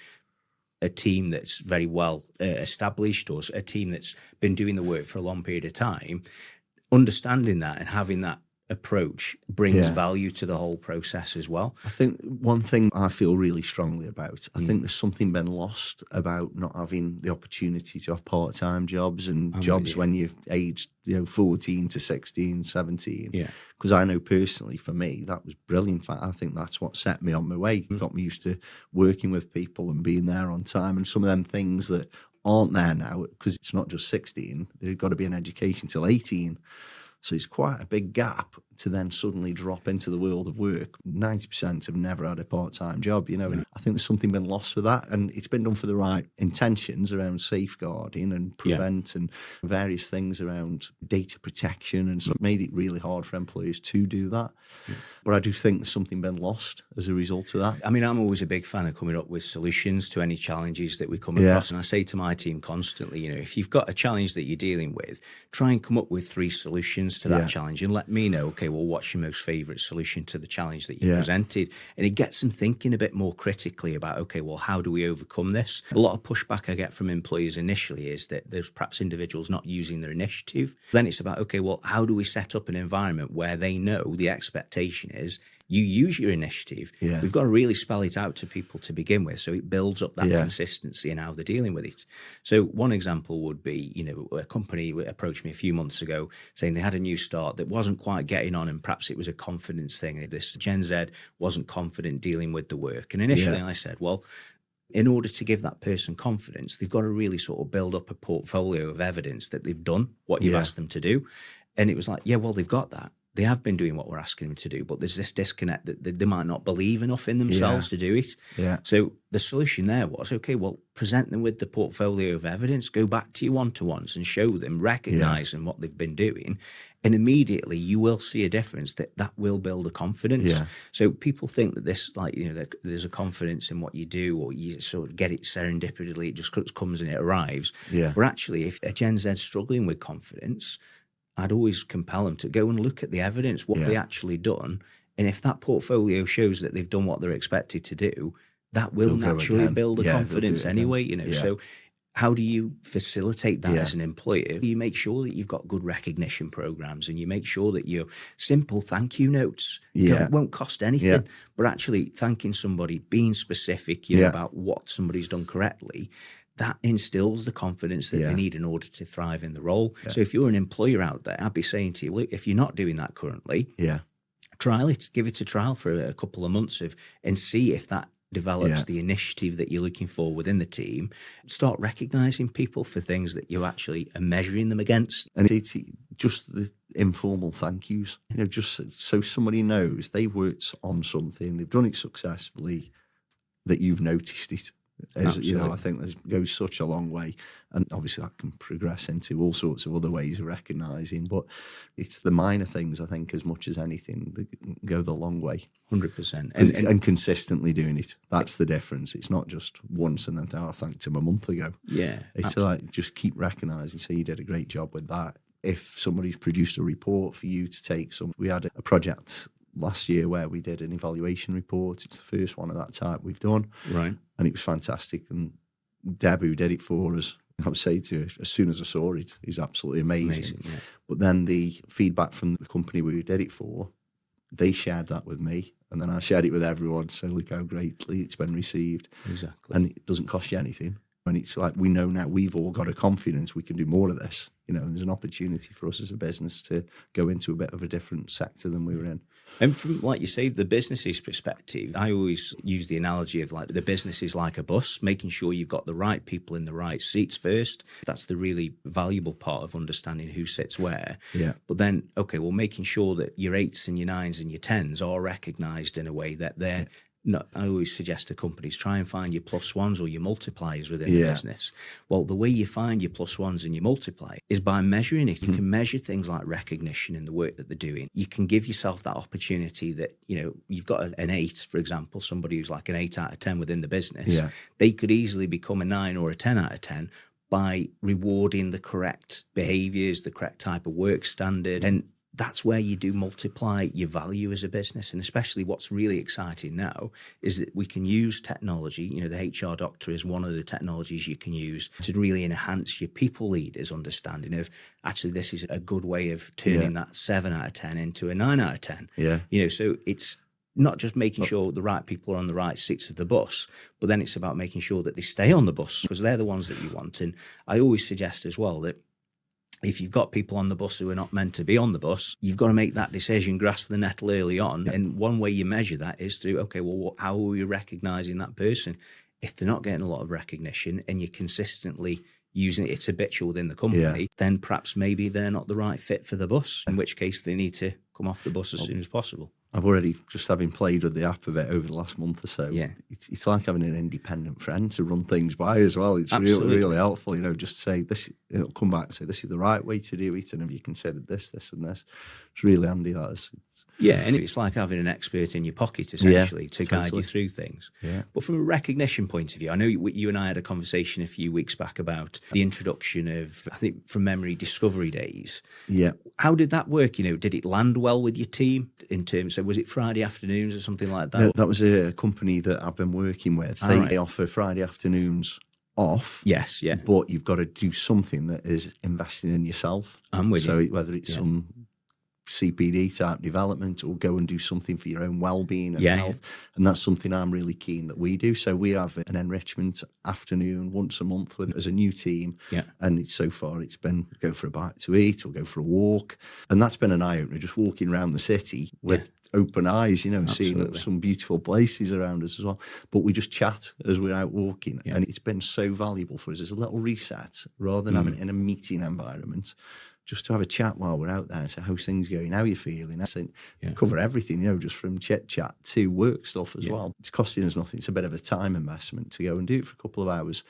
a team that's very well established or a team that's been doing the work for a long period of time. Understanding that and having that approach brings value to the whole process as well. I think one thing I feel really strongly about, I think there's something been lost about not having the opportunity to have part-time jobs and jobs when you're aged 14 to 16, 17. Yeah. Because I know personally for me, that was brilliant. I think that's what set me on my way, got me used to working with people and being there on time, and some of them things that aren't there now because it's not just 16, they've got to be in education till 18. So it's quite a big gap to then suddenly drop into the world of work. 90% have never had a part-time job, and I think there's something been lost with that. And it's been done for the right intentions around safeguarding and prevent and various things around data protection, and so it made it really hard for employers to do that. Yeah. But I do think there's something been lost as a result of that. I mean, I'm always a big fan of coming up with solutions to any challenges that we come across. And I say to my team constantly, if you've got a challenge that you're dealing with, try and come up with 3 solutions to that challenge and let me know, okay, well, what's your most favourite solution to the challenge that you presented? And it gets them thinking a bit more critically about, okay, well, how do we overcome this? A lot of pushback I get from employers initially is that there's perhaps individuals not using their initiative. Then it's about, okay, well, how do we set up an environment where they know the expectation is you use your initiative. Yeah. We've got to really spell it out to people to begin with, so it builds up that consistency in how they're dealing with it. So one example would be, a company approached me a few months ago saying they had a new start that wasn't quite getting on, and perhaps it was a confidence thing. This Gen Z wasn't confident dealing with the work. And initially I said, well, in order to give that person confidence, they've got to really sort of build up a portfolio of evidence that they've done what you've asked them to do. And it was like, well, they've got that. They have been doing what we're asking them to do, but there's this disconnect that they might not believe enough in themselves to do it. Yeah. So the solution there was, okay, well, present them with the portfolio of evidence, go back to your one-to-ones and show them, recognise them what they've been doing, and immediately you will see a difference that will build a confidence. Yeah. So people think that this, that there's a confidence in what you do, or you sort of get it serendipitously, it just comes and it arrives. Yeah. But actually, if a Gen Z struggling with confidence, I'd always compel them to go and look at the evidence, what they actually done. And if that portfolio shows that they've done what they're expected to do, that will naturally build a confidence anyway, So how do you facilitate that as an employer? You make sure that you've got good recognition programs, and you make sure that your simple thank you notes won't cost anything, but actually thanking somebody, being specific, about what somebody's done correctly, that instills the confidence that they need in order to thrive in the role. So if you're an employer out there, I'd be saying to you, look, if you're not doing that currently, trial it, give it a trial for a couple of months and see if that develops the initiative that you're looking for within the team. Start recognizing people for things that you actually are measuring them against. And it's just the informal thank yous, just so somebody knows they've worked on something, they've done it successfully, that you've noticed it. I think that goes such a long way. And obviously that can progress into all sorts of other ways of recognising, but it's the minor things, I think, as much as anything, that go the long way. 100%. And consistently doing it. That's the difference. It's not just once and then, I thanked him a month ago. Yeah. It's like, just keep recognising, so you did a great job with that. If somebody's produced a report for you to take we had a project last year where we did an evaluation report. It's the first one of that type we've done. Right. And it was fantastic. And Deb, who did it for us, I would say to her, as soon as I saw it, it's absolutely amazing. But then the feedback from the company we did it for, they shared that with me. And then I shared it with everyone. So look how greatly it's been received. Exactly. And it doesn't cost you anything. And it's like, we know now we've all got a confidence we can do more of this. There's an opportunity for us as a business to go into a bit of a different sector than we were in. And from, like you say, the business's perspective, I always use the analogy of like the business is like a bus, making sure you've got the right people in the right seats first. That's the really valuable part of understanding who sits where. Yeah. But then, making sure that your 8s and your 9s and your 10s are recognised in a way that they're No, I always suggest to companies, try and find your plus ones or your multipliers within the business. Well, the way you find your plus ones and your multiplier is by measuring it. You can measure things like recognition in the work that they're doing. You can give yourself that opportunity that, you've got an 8, for example, somebody who's like an 8 out of 10 within the business. Yeah. They could easily become a 9 or a 10 out of 10 by rewarding the correct behaviours, the correct type of work standard. And that's where you do multiply your value as a business. And especially what's really exciting now is that we can use technology. The HR Doctor is one of the technologies you can use to really enhance your people leaders' understanding of, actually, this is a good way of turning that 7 out of 10 into a 9 out of 10. Yeah. So it's not just making sure the right people are on the right seats of the bus, but then it's about making sure that they stay on the bus, because they're the ones that you want. And I always suggest as well that if you've got people on the bus who are not meant to be on the bus, you've got to make that decision, grasp the nettle early on. Yeah. And one way you measure that is through, how are we recognising that person? If they're not getting a lot of recognition and you're consistently using it's habitual within the company, then perhaps maybe they're not the right fit for the bus, in which case they need to come off the bus as soon as possible. I've already, just having played with the app a bit over the last month or so, it's like having an independent friend to run things by as well. It's really, really helpful, just to say this, it'll come back and say, this is the right way to do it, and have you considered this, this and this? It's really handy, that is. And it's like having an expert in your pocket, essentially, to guide you through things. Yeah. But from a recognition point of view, I know you and I had a conversation a few weeks back about the introduction of, I think, from memory, Discovery Days. Yeah. How did that work? Did it land well with your team in terms of, was it Friday afternoons or something like that? No, that was a company that I've been working with. They offer Friday afternoons off. Yes, yeah. But you've got to do something that is investing in yourself. I'm with you. So whether it's some CPD type development or go and do something for your own well-being and health. And that's something I'm really keen that we do. So we have an enrichment afternoon once a month as a new team. Yeah. And so far it's been go for a bite to eat or go for a walk. And that's been an eye-opener, just walking around the city with open eyes, seeing some beautiful places around us as well. But we just chat as we're out walking. Yeah. And it's been so valuable for us as a little reset rather than having it in a meeting environment. Just to have a chat while we're out there and say, how's things going? How are you feeling? I say, cover everything, just from chit chat to work stuff as well. It's costing us nothing. It's a bit of a time investment to go and do it for a couple of hours.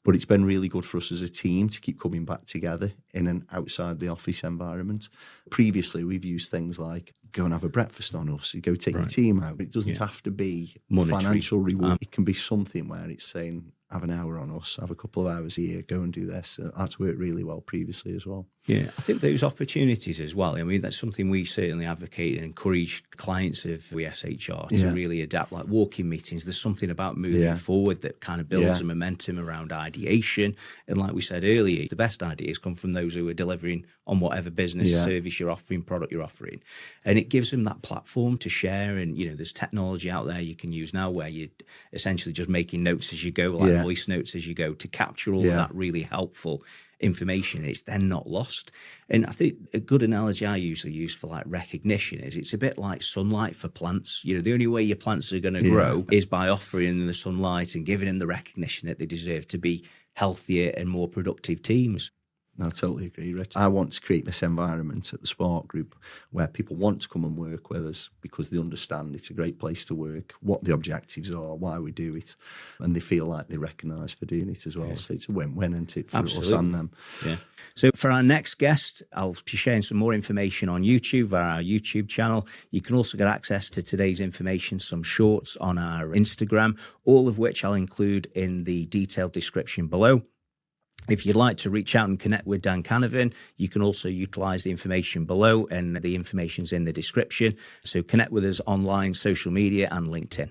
But it's been really good for us as a team to keep coming back together in an outside the office environment. Previously, we've used things like go and have a breakfast on us, you go take your team out. It doesn't have to be monetary financial reward. It can be something where it's saying, have an hour on us, have a couple of hours a year, go and do this. That's worked really well previously as well. Yeah, I think those opportunities as well. I mean, that's something we certainly advocate and encourage clients of SHR to really adapt, like walking meetings. There's something about moving forward that kind of builds a momentum around ideation. And like we said earlier, the best ideas come from those who are delivering on whatever business service you're offering, product you're offering. And it gives them that platform to share. And, there's technology out there you can use now where you're essentially just making notes as you go, like voice notes as you go, to capture all of that really helpful information. It's then not lost. And I think a good analogy I usually use for like recognition is it's a bit like sunlight for plants. The only way your plants are going to grow is by offering them the sunlight and giving them the recognition that they deserve to be healthier and more productive teams. No, I totally agree, Rich. I want to create this environment at the Spark Group where people want to come and work with us because they understand it's a great place to work, what the objectives are, why we do it, and they feel like they're recognised for doing it as well. So it's a win-win, isn't it, for us and them? Yeah. So for our next guest, I'll be sharing some more information on YouTube via our YouTube channel. You can also get access to today's information, some shorts on our Instagram, all of which I'll include in the detailed description below. If you'd like to reach out and connect with Dan Canavan, you can also utilise the information below, and the information's in the description. So connect with us online, social media and LinkedIn.